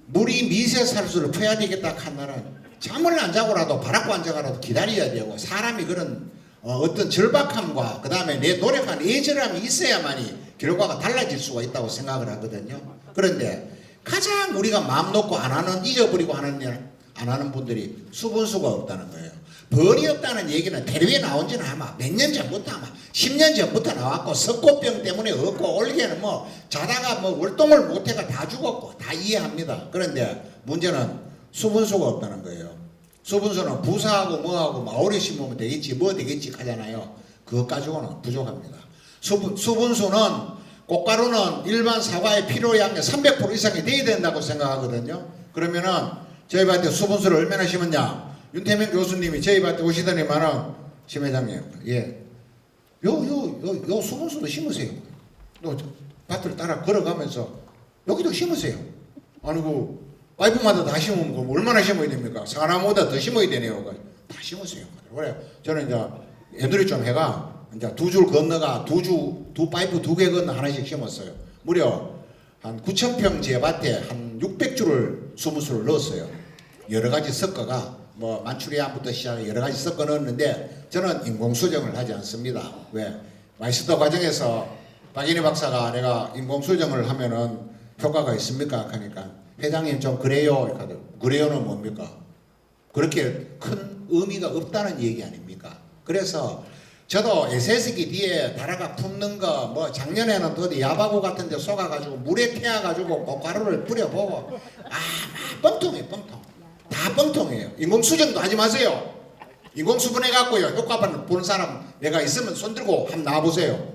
[SPEAKER 4] 물이 미세살수를 퍼야 되겠다 하면은 잠을 안 자고라도 바라고 앉아가라도 기다려야 되고 사람이 그런 어떤 절박함과 그 다음에 내 노력한 애절함이 있어야만이 결과가 달라질 수가 있다고 생각을 하거든요. 그런데 가장 우리가 마음 놓고 안 하는, 잊어버리고 안 하는 분들이 수분수가 없다는 거예요. 벌이 없다는 얘기는 대리에 나온 지는 아마 몇 년 전부터 아마 10년 전부터 나왔고 석고병 때문에 없고 올해는 뭐 자다가 뭐 월동을 못해가 다 죽었고 다 이해합니다. 그런데 문제는 수분수가 없다는 거예요. 수분수는 부사하고 뭐하고 마오리 심으면 되겠지 뭐 되겠지 하잖아요. 그것 가지고는 부족합니다. 수분수는 꽃가루는 일반 사과의 필요량의 300% 이상이 돼야 된다고 생각하거든요. 그러면은 저희 밭에 수분수를 얼마나 심었냐? 윤태명 교수님이 저희 밭에 오시더니만은 심 회장님, 예, 요 수분수도 심으세요. 또 밭을 따라 걸어가면서 여기도 심으세요. 아니 그 파이프마다 다 심으면 그럼 얼마나 심어야 됩니까? 사과나무보다 더 심어야 되네요. 다 심으세요. 그래 저는 이제 애들이 좀 해가 이제 두 줄 건너가 두 파이프 2개 건너 하나씩 심었어요. 무려 한 9,000평 제 밭에 한 600줄을 수분수를 넣었어요. 여러 가지 섞어가 뭐 만추리안부터 시작해 여러 가지 섞어 넣었는데 저는 인공수정을 하지 않습니다. 왜? 마이스터 과정에서 박인희 박사가 내가 인공수정을 하면은 효과가 있습니까? 하니까 회장님 좀 그래요. 이렇게 그래요는 뭡니까? 그렇게 큰 의미가 없다는 얘기 아닙니까? 그래서 저도 SS기 뒤에 다라가 품는 거 뭐 작년에는 어디 야바구 같은 데 쏘가가지고 물에 태워가지고 꽃가루를 뿌려보고 뻥통이에요. 뻥통. 다 뻥통이에요. 인공수정도 하지 마세요. 인공수분해갖고요. 효과 보는 사람 내가 있으면 손들고 한번 나와보세요.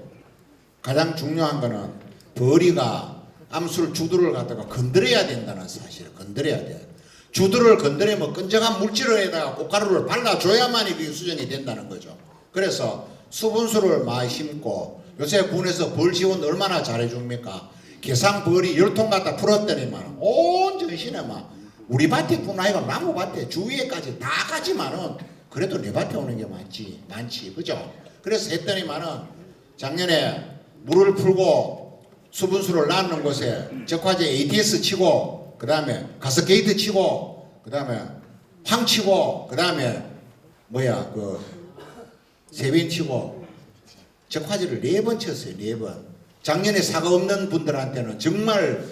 [SPEAKER 4] 가장 중요한 거는 벌이가 암술 주두를 갖다가 건드려야 된다는 사실을 건드려야 돼요. 주두를 건드리면 끈적한 물질에다가 꽃가루를 발라줘야만이 그게 수정이 된다는 거죠. 그래서 수분수를 많이 심고 요새 군에서 벌 지원 얼마나 잘해줍니까? 개상벌이 10통 갖다 풀었더니만 온 정신에 막 우리 밭에뿐 아니고 나무 밭에 주위에까지 다 가지만은 그래도 내 밭에 오는 게 많지 그죠? 그래서 했더니만은 작년에 물을 풀고 수분수를 낳는 곳에 적화제 ATS 치고 그 다음에 가스게이트 치고 그 다음에 황 치고 그 다음에 세빈 치고 적화제를 4번 쳤어요. 4번. 작년에 사과 없는 분들한테는 정말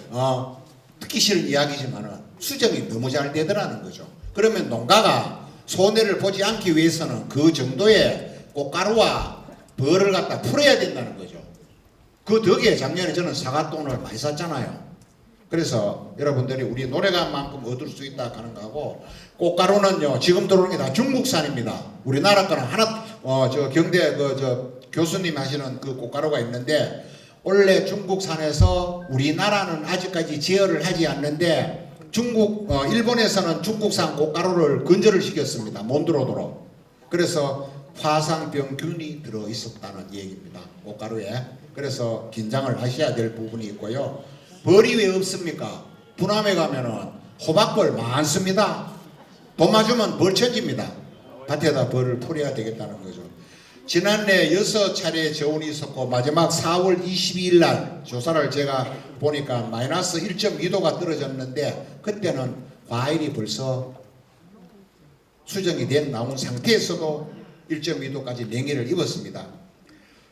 [SPEAKER 4] 듣기 싫은 이야기지만은 수정이 너무 잘 되더라는 거죠. 그러면 농가가 손해를 보지 않기 위해서는 그 정도의 꽃가루와 벌을 갖다 풀어야 된다는 거죠. 그 덕에 작년에 저는 사과돈을 많이 샀잖아요. 그래서 여러분들이 우리 노래간만큼 얻을 수 있다 하는 거하고 꽃가루는요 지금 들어오는 게 다 중국산입니다. 우리나라 거는 하나 저 경대 교수님 하시는 그 꽃가루가 있는데 원래 중국산에서 우리나라는 아직까지 제어를 하지 않는데 일본에서는 중국산 꽃가루를 건조를 시켰습니다. 못 들어오도록. 그래서 화상병균이 들어 있었다는 얘기입니다. 꽃가루에. 그래서 긴장을 하셔야 될 부분이 있고요. 벌이 왜 없습니까? 부남에 가면은 호박벌 많습니다. 돈 맞으면 벌천지입니다. 밭에다 벌을 풀어야 되겠다는 거죠. 지난해 6차례 저온이 있었고 마지막 4월 22일 날 조사를 제가 보니까 마이너스 1.2도가 떨어졌는데 그때는 과일이 벌써 수정이 나온 상태에서도 1.2도까지 냉해를 입었습니다.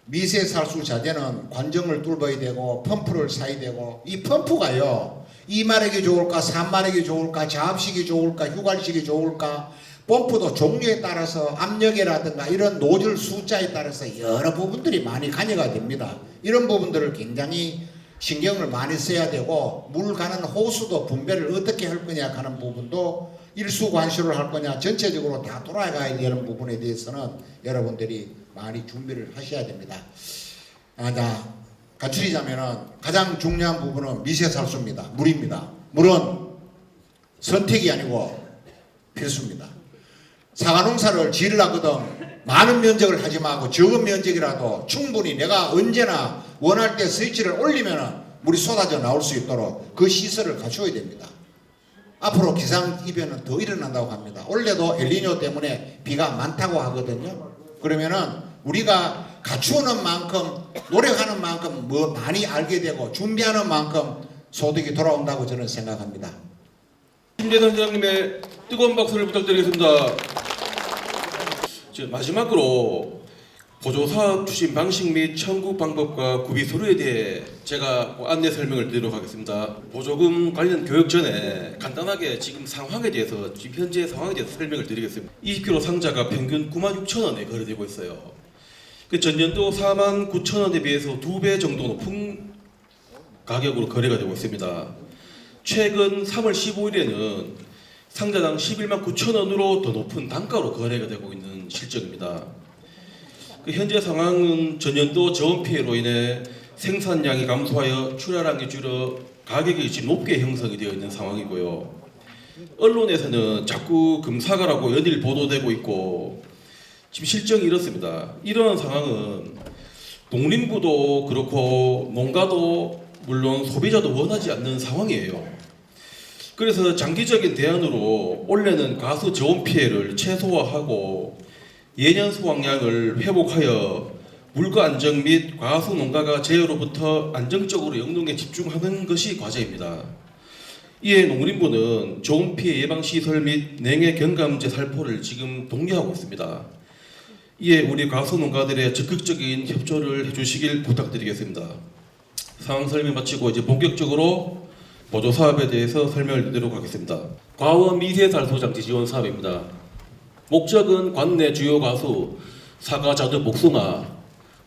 [SPEAKER 4] 미세살수 자재는 관정을 뚫어야 되고 펌프를 사야 되고 이 펌프가요 2마력이 좋을까, 3마력이 좋을까, 자압식이 좋을까, 휴갈식이 좋을까, 펌프도 종류에 따라서 압력이라든가 이런 노즐 숫자에 따라서 여러 부분들이 많이 관여가 됩니다. 이런 부분들을 굉장히 신경을 많이 써야 되고, 물 가는 호수도 분배를 어떻게 할 거냐 하는 부분도 일수관수를 할 거냐, 전체적으로 다 돌아가야 되는 부분에 대해서는 여러분들이 많이 준비를 하셔야 됩니다. 자, 갖추리자면은 가장 중요한 부분은 미세살수입니다. 물입니다. 물은 선택이 아니고 필수입니다. 사과농사를 지으려거든 많은 면적을 하지 말고 적은 면적이라도 충분히 내가 언제나 원할 때 스위치를 올리면 물이 쏟아져 나올 수 있도록 그 시설을 갖추어야 됩니다. 앞으로 기상이변은 더 일어난다고 합니다. 올해도 엘니뇨 때문에 비가 많다고 하거든요. 그러면은 우리가 갖추는 만큼, 노력하는 만큼 뭐 많이 알게 되고 준비하는 만큼 소득이 돌아온다고 저는 생각합니다.
[SPEAKER 2] 김재선 회장님의 뜨거운 박수를 부탁드리겠습니다. 마지막으로 보조사업 추진 방식 및 청구 방법과 구비 서류에 대해 제가 안내 설명을 드리도록 하겠습니다. 보조금 관련 교육 전에 간단하게 지금 상황에 대해서, 지금 현재 상황에 대해서 설명을 드리겠습니다. 20kg 상자가 평균 96,000원에 거래되고 있어요. 그 전년도 49,000원에 비해서 2배 정도 높은 가격으로 거래가 되고 있습니다. 최근 3월 15일에는 상자당 119,000원으로 더 높은 단가로 거래가 되고 있는 실정입니다. 그 현재 상황은 전년도 저온 피해로 인해 생산량이 감소하여 출하량이 줄어 가격이 지금 높게 형성이 되어 있는 상황이고요. 언론에서는 자꾸 금사가라고 연일 보도되고 있고 지금 실정이 이렇습니다. 이런 상황은 농림부도 그렇고 농가도 물론 소비자도 원하지 않는 상황이에요. 그래서 장기적인 대안으로 올해는 가수 저온 피해를 최소화하고 예년 수확량을 회복하여 물가 안정 및 과수 농가가 재해로부터 안정적으로 영농에 집중하는 것이 과제입니다. 이에 농림부는 저온 피해 예방 시설 및 냉해 경감제 살포를 지금 독려하고 있습니다. 이에 우리 과수 농가들의 적극적인 협조를 해주시길 부탁드리겠습니다. 상황 설명 마치고 이제 본격적으로 보조 사업에 대해서 설명을 드리도록 하겠습니다. 과원 미세살수 장치 지원 사업입니다. 목적은 관내 주요 가수, 사과, 자두, 복숭아,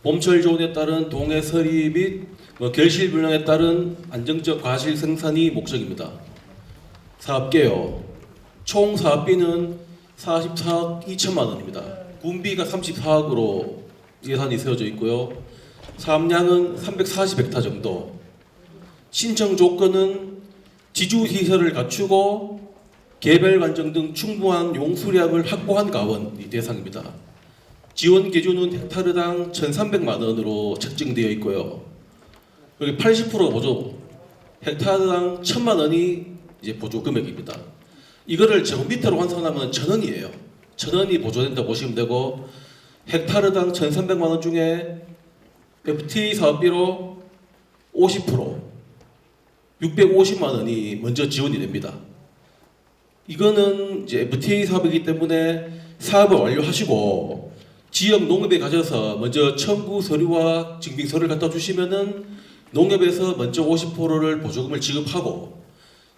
[SPEAKER 2] 봄철 조온에 따른 동해 서리 및 결실 불량에 따른 안정적 과실 생산이 목적입니다. 사업계요. 총 사업비는 44억 2천만 원입니다. 군비가 34억으로 예산이 세워져 있고요. 사업량은 340헥타 정도. 신청 조건은 지주시설을 갖추고 개별 관정 등 충분한 용수량을 확보한 가원이 대상입니다. 지원 기준은 헥타르당 1,300만 원으로 책정되어 있고요. 여기 80% 보조, 헥타르당 1,000만 원이 이제 보조 금액입니다. 이거를 제곱미터로 환산하면 1,000원이에요. 1,000원이 보조된다 보시면 되고, 헥타르당 1,300만 원 중에 FTA 사업비로 50%, 650만 원이 먼저 지원이 됩니다. 이거는 이제 FTA 사업이기 때문에 사업을 완료하시고 지역 농협에 가셔서 먼저 청구 서류와 증빙 서류를 갖다 주시면은 농협에서 먼저 50%를 보조금을 지급하고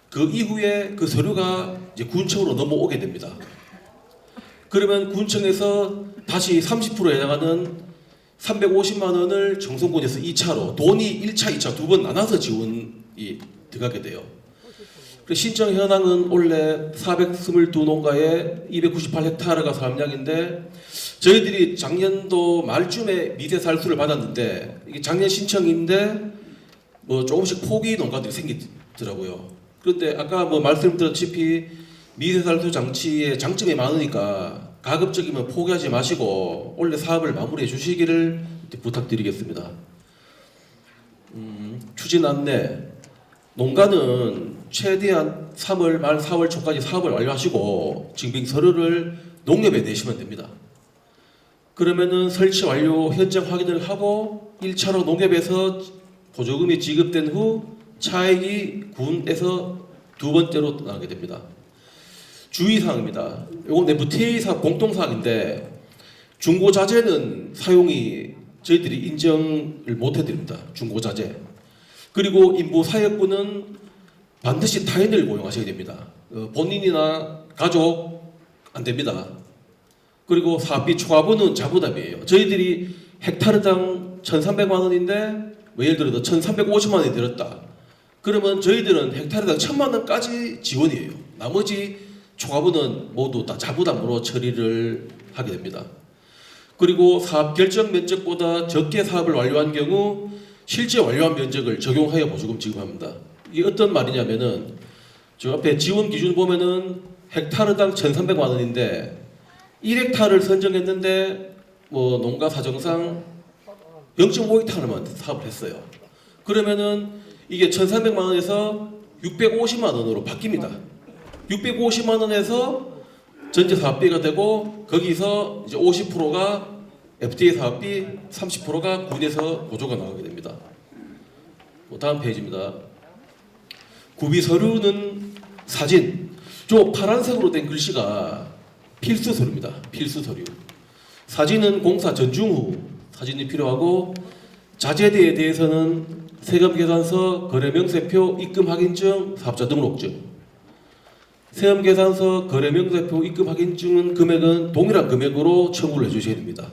[SPEAKER 2] 그 이후에 그 서류가 이제 군청으로 넘어오게 됩니다. 그러면 군청에서 다시 30%에 해당하는 350만 원을 정성군에서 2차로 돈이 1차, 2차 두 번 나눠서 지원이 들어가게 돼요. 신청 현황은 올해 422농가에 298헥타르가 사업량인데 저희들이 작년도 말쯤에 미세살수를 받았는데 이게 작년 신청인데 뭐 조금씩 포기 농가들이 생기더라고요. 그런데 아까 뭐 말씀드렸다시피 미세살수 장치의 장점이 많으니까 가급적이면 포기하지 마시고 올해 사업을 마무리해 주시기를 부탁드리겠습니다. 추진 안내. 농가는 최대한 3월 말 4월 초까지 사업을 완료하시고 증빙 서류를 농협에 내시면 됩니다. 그러면은 설치 완료 현장 확인을 하고 1차로 농협에서 보조금이 지급된 후 차액이 군에서 두 번째로 나가게 됩니다. 주의사항입니다. 이건 FTA 사업 공통사항인데 중고자재는 사용이 저희들이 인정을 못 해드립니다. 중고자재. 그리고 인부 사역부는 반드시 타인을 고용하셔야 됩니다. 본인이나 가족 안 됩니다. 그리고 사업비 초과분은 자부담이에요. 저희들이 헥타르당 1,300만 원인데 뭐 예를 들어서 1,350만 원이 들었다. 그러면 저희들은 헥타르당 1,000만 원까지 지원이에요. 나머지 초과분은 모두 다 자부담으로 처리를 하게 됩니다. 그리고 사업 결정 면적보다 적게 사업을 완료한 경우 실제 완료한 면적을 적용하여 보조금 지급합니다. 이게 어떤 말이냐면은 저 앞에 지원 기준 보면은 헥타르당 1,300만 원인데 1헥타르를 선정했는데 뭐 농가 사정상 0.5헥타르만 사업을 했어요. 그러면은 이게 1,300만 원에서 650만 원으로 바뀝니다. 650만 원에서 전체 사업비가 되고 거기서 이제 50%가 FTA 사업비, 30%가 군에서 보조가 나오게 됩니다. 다음 페이지입니다. 구비 서류는 사진. 저 파란색으로 된 글씨가 필수 서류입니다. 필수 서류. 사진은 공사 전중 후 사진이 필요하고 자재대에 대해서는 세금계산서, 거래명세표, 입금 확인증, 사업자 등록증. 세금계산서, 거래명세표, 입금 확인증은 금액은 동일한 금액으로 청구를 해주셔야 됩니다.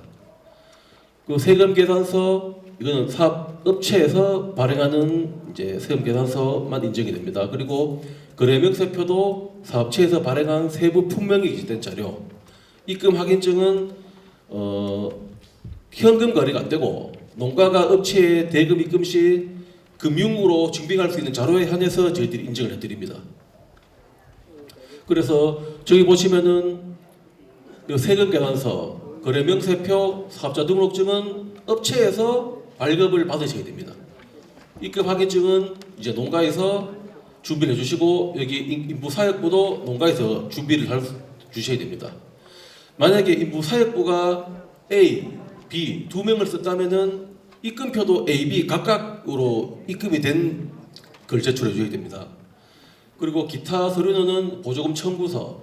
[SPEAKER 2] 그 세금계산서 이거는 사업업체에서 발행하는 이제 세금계산서만 인정이 됩니다. 그리고 거래명세표도 사업체에서 발행한 세부 품명이 기재된 자료. 입금 확인증은 현금 거래가 안 되고 농가가 업체에 대금 입금 시 금융으로 증빙할 수 있는 자료에 한해서 저희들이 인정을 해드립니다. 그래서 저기 보시면은 세금계산서, 거래명세표, 사업자 등록증은 업체에서 발급을 받으셔야 됩니다. 입금 확인증은 이제 농가에서 준비를 해주시고 여기 인부사역부도 농가에서 준비를 주셔야 됩니다. 만약에 인부사역부가 A, B 두 명을 썼다면은 입금표도 A, B 각각으로 입금이 된 걸 제출해 줘야 됩니다. 그리고 기타 서류는 보조금 청구서,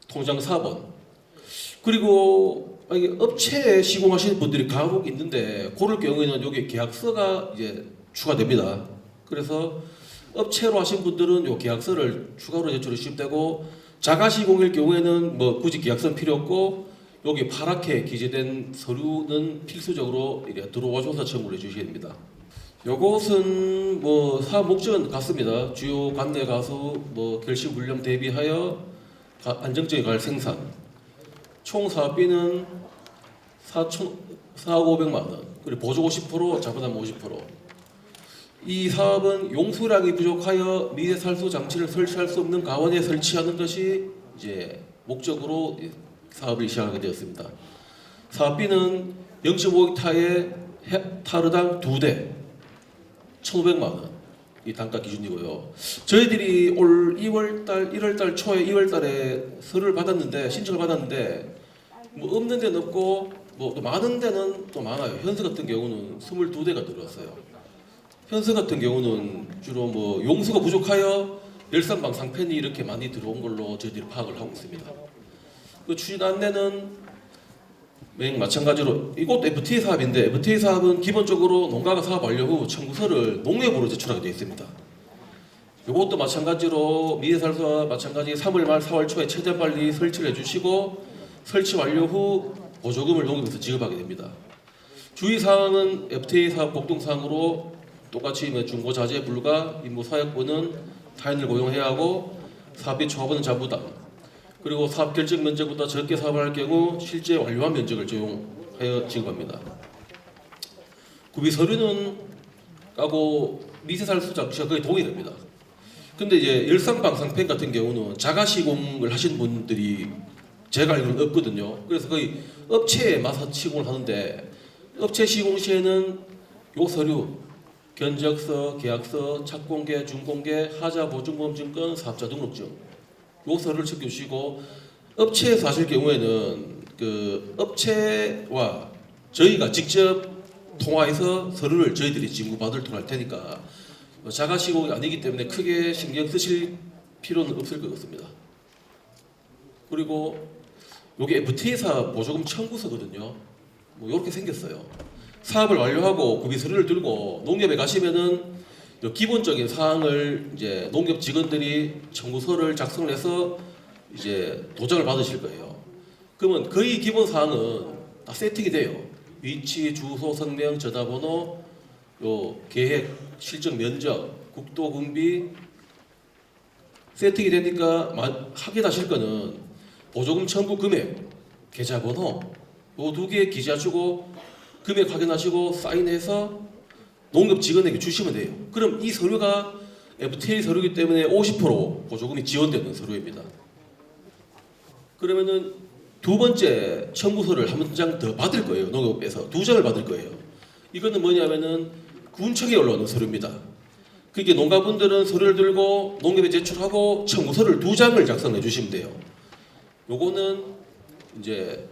[SPEAKER 2] 통장 사본, 그리고 업체에 시공하시는 분들이 간혹 있는데 그럴 경우에는 여기 계약서가 이제 추가됩니다. 그래서 업체로 하신 분들은 요 계약서를 추가로 제출해 주시면 되고 자가 시공일 경우에는 뭐 굳이 계약서는 필요 없고 여기 파랗게 기재된 서류는 필수적으로 들어와 조사 청구를 해주셔야 됩니다. 요것은 뭐 사업 목적은 같습니다. 주요 관내 가수 뭐 결식 물량 대비하여 안정적인 가을 생산. 총 사업비는 4,500만 원. 그리고 보조 50%, 자부담 50%. 이 사업은 용수량이 부족하여 미세 살수 장치를 설치할 수 없는 가원에 설치하는 것이 이제 목적으로 사업을 시작하게 되었습니다. 사업비는 0.5헥타르에 헥타르당 2대 1,500만 원 이 단가 기준이고요. 저희들이 올 2월달, 1월달 초에 2월달에 서류를 받았는데 신청을 받았는데 뭐 없는 데는 없고 뭐 또 많은 데는 또 많아요. 현수 같은 경우는 22대가 들어왔어요. 현수 같은 경우는 주로 뭐 용수가 부족하여 열산방 상편이 이렇게 많이 들어온 걸로 저희들이 파악을 하고 있습니다. 그 추진 안내는 마찬가지로 이것도 FTA 사업인데 FTA 사업은 기본적으로 농가가 사업 완료 후 청구서를 농협으로 제출하게 되어 있습니다. 이것도 마찬가지로 미래살수와 마찬가지 3월 말 4월 초에 최대한 빨리 설치를 해주시고 설치 완료 후 보조금을 농협에서 지급하게 됩니다. 주의사항은 FTA 사업 복동사항으로 똑같이 중고자재 불가, 임무사역부는 타인을 고용해야 하고 사업비 초과분은 자부담, 그리고 사업 결정 면적보다 적게 사업을 할 경우 실제 완료한 면적을 적용하여 지급합니다. 구비 서류는 까고 미세살수 장치가 거의 동일합니다. 근데 이제 열상방상팬 같은 경우는 자가 시공을 하신 분들이 제가 알기로는 없거든요. 그래서 거의 업체에 맞서 시공을 하는데 업체 시공 시에는 요 서류 견적서, 계약서, 착공계, 준공계, 하자 보증보험 증권, 사업자 등록증 요 서류를 챙겨주시고 업체에서 하실 경우에는 그 업체와 저희가 직접 통화해서 서류를 저희들이 지급받을 통할 테니까 자가 시공이 아니기 때문에 크게 신경 쓰실 필요는 없을 것 같습니다. 그리고 요게 FTA 사업 보조금 청구서거든요. 뭐 이렇게 생겼어요. 사업을 완료하고 구비 서류를 들고 농협에 가시면은
[SPEAKER 5] 요 기본적인 사항을 이제 농협 직원들이 청구서를 작성을 해서 이제 도장을 받으실 거예요. 그러면 거의 기본 사항은 다 세팅이 돼요. 위치, 주소, 성명, 전화번호, 요 계획, 실적 면적, 국도 군비 세팅이 되니까 확인하실 거는 보조금 청구 금액, 계좌번호 요 두 개 기재하시고 금액 확인하시고 사인해서 농협 직원에게 주시면 돼요. 그럼 이 서류가 FTA 서류이기 때문에 50% 보조금이 지원되는 서류입니다. 그러면은 두 번째 청구서를 한 장 더 받을 거예요. 농협에서 2장을 받을 거예요. 이거는 뭐냐면은 군청에 올라오는 서류입니다. 그게 농가분들은 서류를 들고 농협에 제출하고 청구서를 2장을 작성해 주시면 돼요. 요거는 이제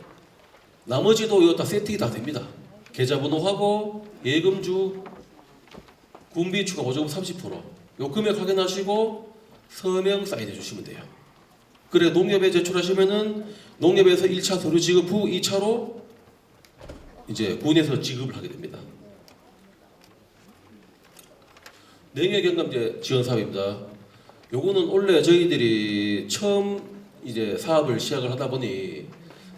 [SPEAKER 5] 나머지도 이거 다 세팅이 다 됩니다. 계좌번호하고 예금주 군비 추가 보조금 30%. 요 금액 확인하시고 서명 사인해 주시면 돼요. 그래 농협에 제출하시면은 농협에서 1차 서류 지급 후 2차로 이제 군에서 지급을 하게 됩니다. 농협경감제 지원 사업입니다. 요거는 원래 저희들이 처음 이제 사업을 시작을 하다 보니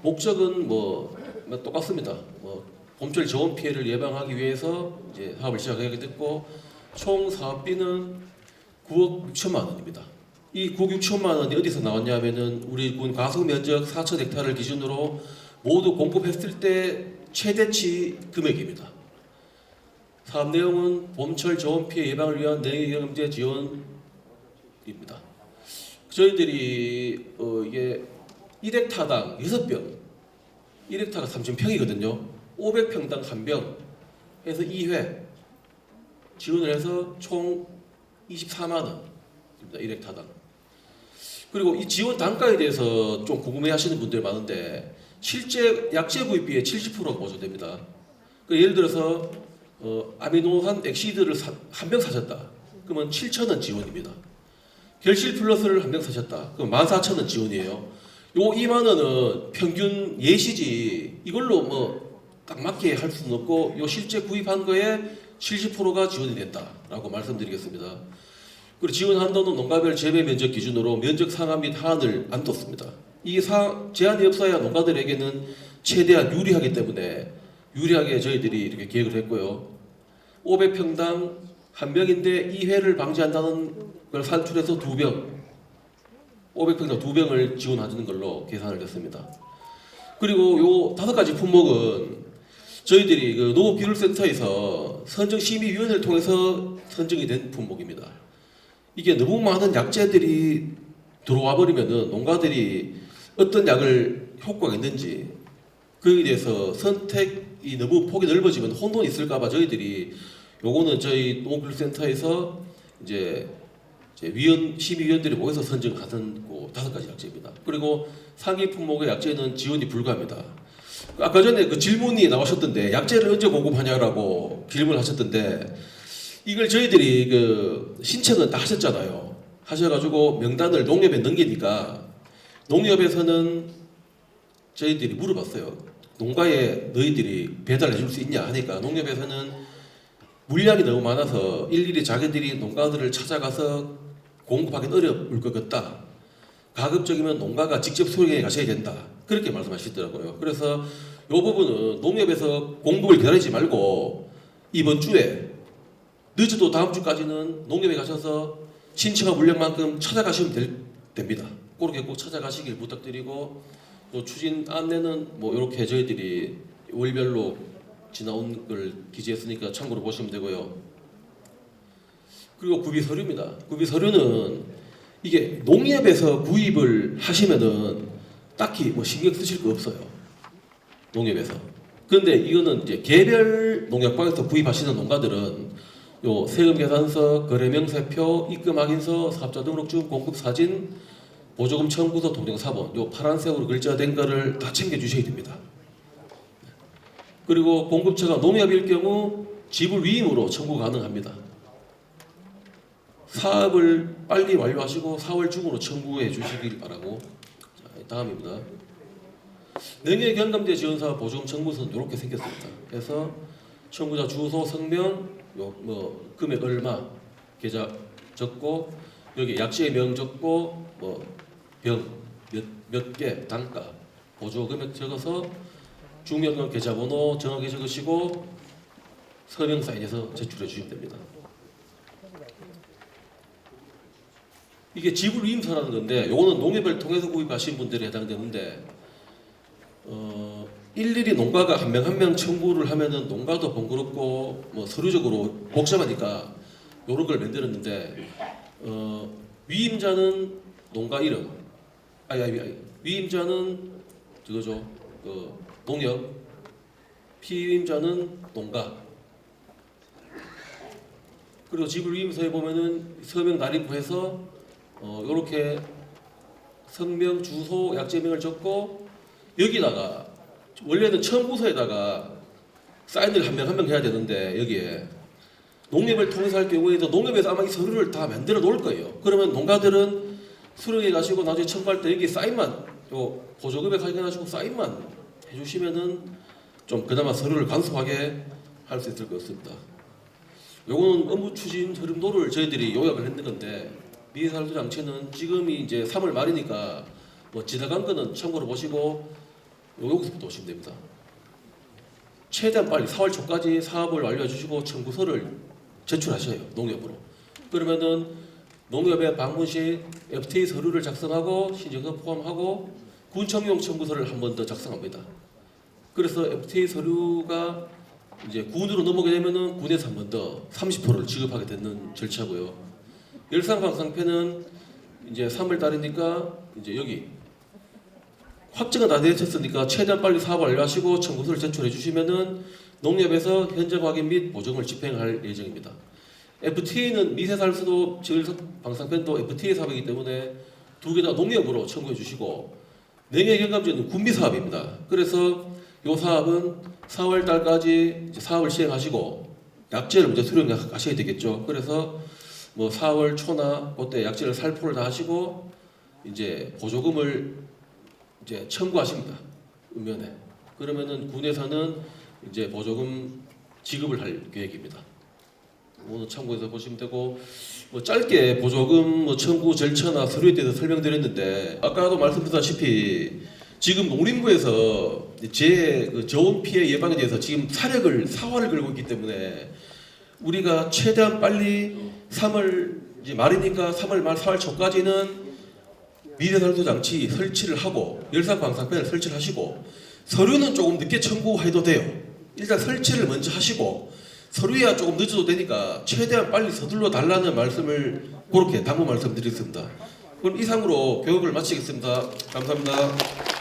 [SPEAKER 5] 목적은 뭐 똑같습니다. 뭐 봄철 저온 피해를 예방하기 위해서 이제 사업을 시작하게 됐고 총 사업비는 9억 6천만 원입니다. 이 9억 6천만 원이 어디서 나왔냐면은 우리 군 가속 면적 4천 헥타르를 기준으로 모두 공급했을 때 최대치 금액입니다. 사업 내용은 봄철 저온 피해 예방을 위한 농협경제 지원입니다. 저희들이 이게 1헥타당 6병, 1헥타가 3,000평이거든요. 500평당 1병 해서 2회 지원을 해서 총 24만 원입니다. 1헥타당. 그리고 이 지원 단가에 대해서 좀 궁금해하시는 분들이 많은데 실제 약재 구입비의 70%가 보조됩니다. 예를 들어서 아미노산 엑시드를 한 병 사셨다. 그러면 7,000원 지원입니다. 결실 플러스를 한 병 사셨다. 그럼 14,000원 지원이에요. 요 2만 원은 평균 예시지 이걸로 뭐 딱 맞게 할 수는 없고 요 실제 구입한 거에 70%가 지원이 됐다라고 말씀드리겠습니다. 그리고 지원 한도는 농가별 재배 면적 기준으로 면적 상한 및 하한을 안 뒀습니다. 이 제한이 없어야 농가들에게는 최대한 유리하기 때문에 유리하게 저희들이 이렇게 계획을 했고요. 500평당 한 병인데 2회를 방지한다는 걸 산출해서 2병, 500평당 2병을 지원하는 걸로 계산을 했습니다. 그리고 요 5가지 품목은 저희들이 그 농업기술센터에서 선정심의위원회를 통해서 선정이 된 품목입니다. 이게 너무 많은 약재들이 들어와 버리면은 농가들이 어떤 약을 효과가 있는지 그에 대해서 선택이 너무 폭이 넓어지면 혼돈이 있을까봐 저희들이 요거는 저희 농업기술센터에서 이제 심의위원들이 모여서 선정하던 5가지 약재입니다. 그리고 상위 품목의 약재는 지원이 불가합니다. 아까 전에 그 질문이 나오셨던데 약재를 언제 공급하냐라고 질문하셨던데 이걸 저희들이 그 신청은 다 하셨잖아요. 하셔가지고 명단을 농협에 넘기니까 농협에서는 저희들이 물어봤어요. 농가에 너희들이 배달해 줄 수 있냐 하니까 농협에서는 물량이 너무 많아서 일일이 자기들이 농가들을 찾아가서 공급하기는 어려울 것 같다. 가급적이면 농가가 직접 소행해 가셔야 된다. 그렇게 말씀하시더라고요. 그래서 이 부분은 농협에서 공급을 기다리지 말고 이번 주에 늦어도 다음 주까지는 농협에 가셔서 신청한 물량만큼 찾아가시면 됩니다. 그렇게 꼭 찾아가시길 부탁드리고 또 추진 안내는 뭐 이렇게 저희들이 월별로 지나온 걸 기재했으니까 참고로 보시면 되고요. 그리고 구비 서류입니다. 구비 서류는 이게 농협에서 구입을 하시면은 딱히 뭐 신경 쓰실 거 없어요. 농협에서. 그런데 이거는 이제 개별 농약방에서 구입하시는 농가들은 요 세금 계산서, 거래명세표, 입금 확인서, 사업자 등록증, 공급 사진, 보조금 청구서, 동정사본 요 파란색으로 글자된 거를 다 챙겨 주셔야 됩니다. 그리고 공급처가 농협일 경우 지불 위임으로 청구 가능합니다. 사업을 빨리 완료하시고 4월 중으로 청구해 주시길 바라고. 자, 다음입니다. 농협 경감제 지원사업 보조금 청구서는 이렇게 생겼습니다. 그래서 청구자 주소, 성명, 뭐 금액 얼마, 계좌 적고 여기 약재명 적고 뭐 병 몇 개 단가 보조 금액 적어서 중요한 계좌번호 정확히 적으시고 서명 사인해서 제출해 주시면 됩니다. 이게 지불 위임서라는 건데 요거는 농협을 통해서 구입하신 분들이 해당되는데 일일이 농가가 한 명 한 명 청구를 하면은 농가도 번거롭고 뭐 서류적으로 복잡하니까 요런 걸 만들었는데 위임자는 농가 이름 아니 위임자는 저거죠 그 농협 피임자는 농가 그리고 지불 위임서에 보면은 서명 날인부해서 요렇게 성명 주소 약재명을 적고 여기다가 원래는 청구서에다가 사인을 한 명 한 명 해야 되는데 여기에 농협을 통해서 할 경우에도 농협에서 아마 이 서류를 다 만들어 놓을 거예요. 그러면 농가들은 수령해 가시고 나중에 청구할 때 여기 사인만 요 보조금액 확인하시고 사인만 해주시면은 좀 그나마 서류를 간소하게 할 수 있을 것 같습니다. 요거는 업무 추진 흐름도를 저희들이 요약을 했는 건데 미세살수 장치는 지금이 이제 3월 말이니까 뭐 지나간 거는 참고로 보시고 여기서부터 오시면 됩니다. 최대한 빨리 4월 초까지 사업을 완료해 주시고 청구서를 제출하셔요. 농협으로. 그러면은 농협에 방문 시 FTA 서류를 작성하고 신청서 포함하고 군청용 청구서를 한 번 더 작성합니다. 그래서 FTA 서류가 이제 군으로 넘어가게 되면은 군에서 한 번 더 30%를 지급하게 되는 절차고요. 열상방상패는 이제 3월 달이니까 이제 여기 확정은 다 되셨으니까 최대한 빨리 사업 완료하시고 청구서를 제출해 주시면은 농협에서 현장 확인 및 보증을 집행할 예정입니다. FTA는 미세살수도 지열방상편도 FTA 사업이기 때문에 두 개 다 농협으로 청구해 주시고 냉해경감제는 군비 사업입니다. 그래서 이 사업은 4월 달까지 이제 사업을 시행하시고 약재를 먼저 수령하셔야 되겠죠. 그래서 뭐 4월 초나 그때 약재를 살포를 다 하시고 이제 보조금을 이제 청구하십니다. 읍면에. 그러면은 군에서는 이제 보조금 지급을 할 계획입니다. 오늘 참고해서 보시면 되고 뭐 짧게 보조금 뭐 청구 절차나 서류에 대해서 설명드렸는데 아까도 말씀드렸다시피 지금 농림부에서 그 저온 피해 예방에 대해서 지금 사활을 걸고 있기 때문에 우리가 최대한 빨리 3월 이제 말이니까 3월 말 4월 초까지는 미세살수 장치 설치를 하고 열상방상편을 설치를 하시고 서류는 조금 늦게 청구해도 돼요. 일단 설치를 먼저 하시고 서류야 조금 늦어도 되니까 최대한 빨리 서둘러 달라는 말씀을 그렇게 당부 말씀드리겠습니다. 그럼 이상으로 교육을 마치겠습니다. 감사합니다.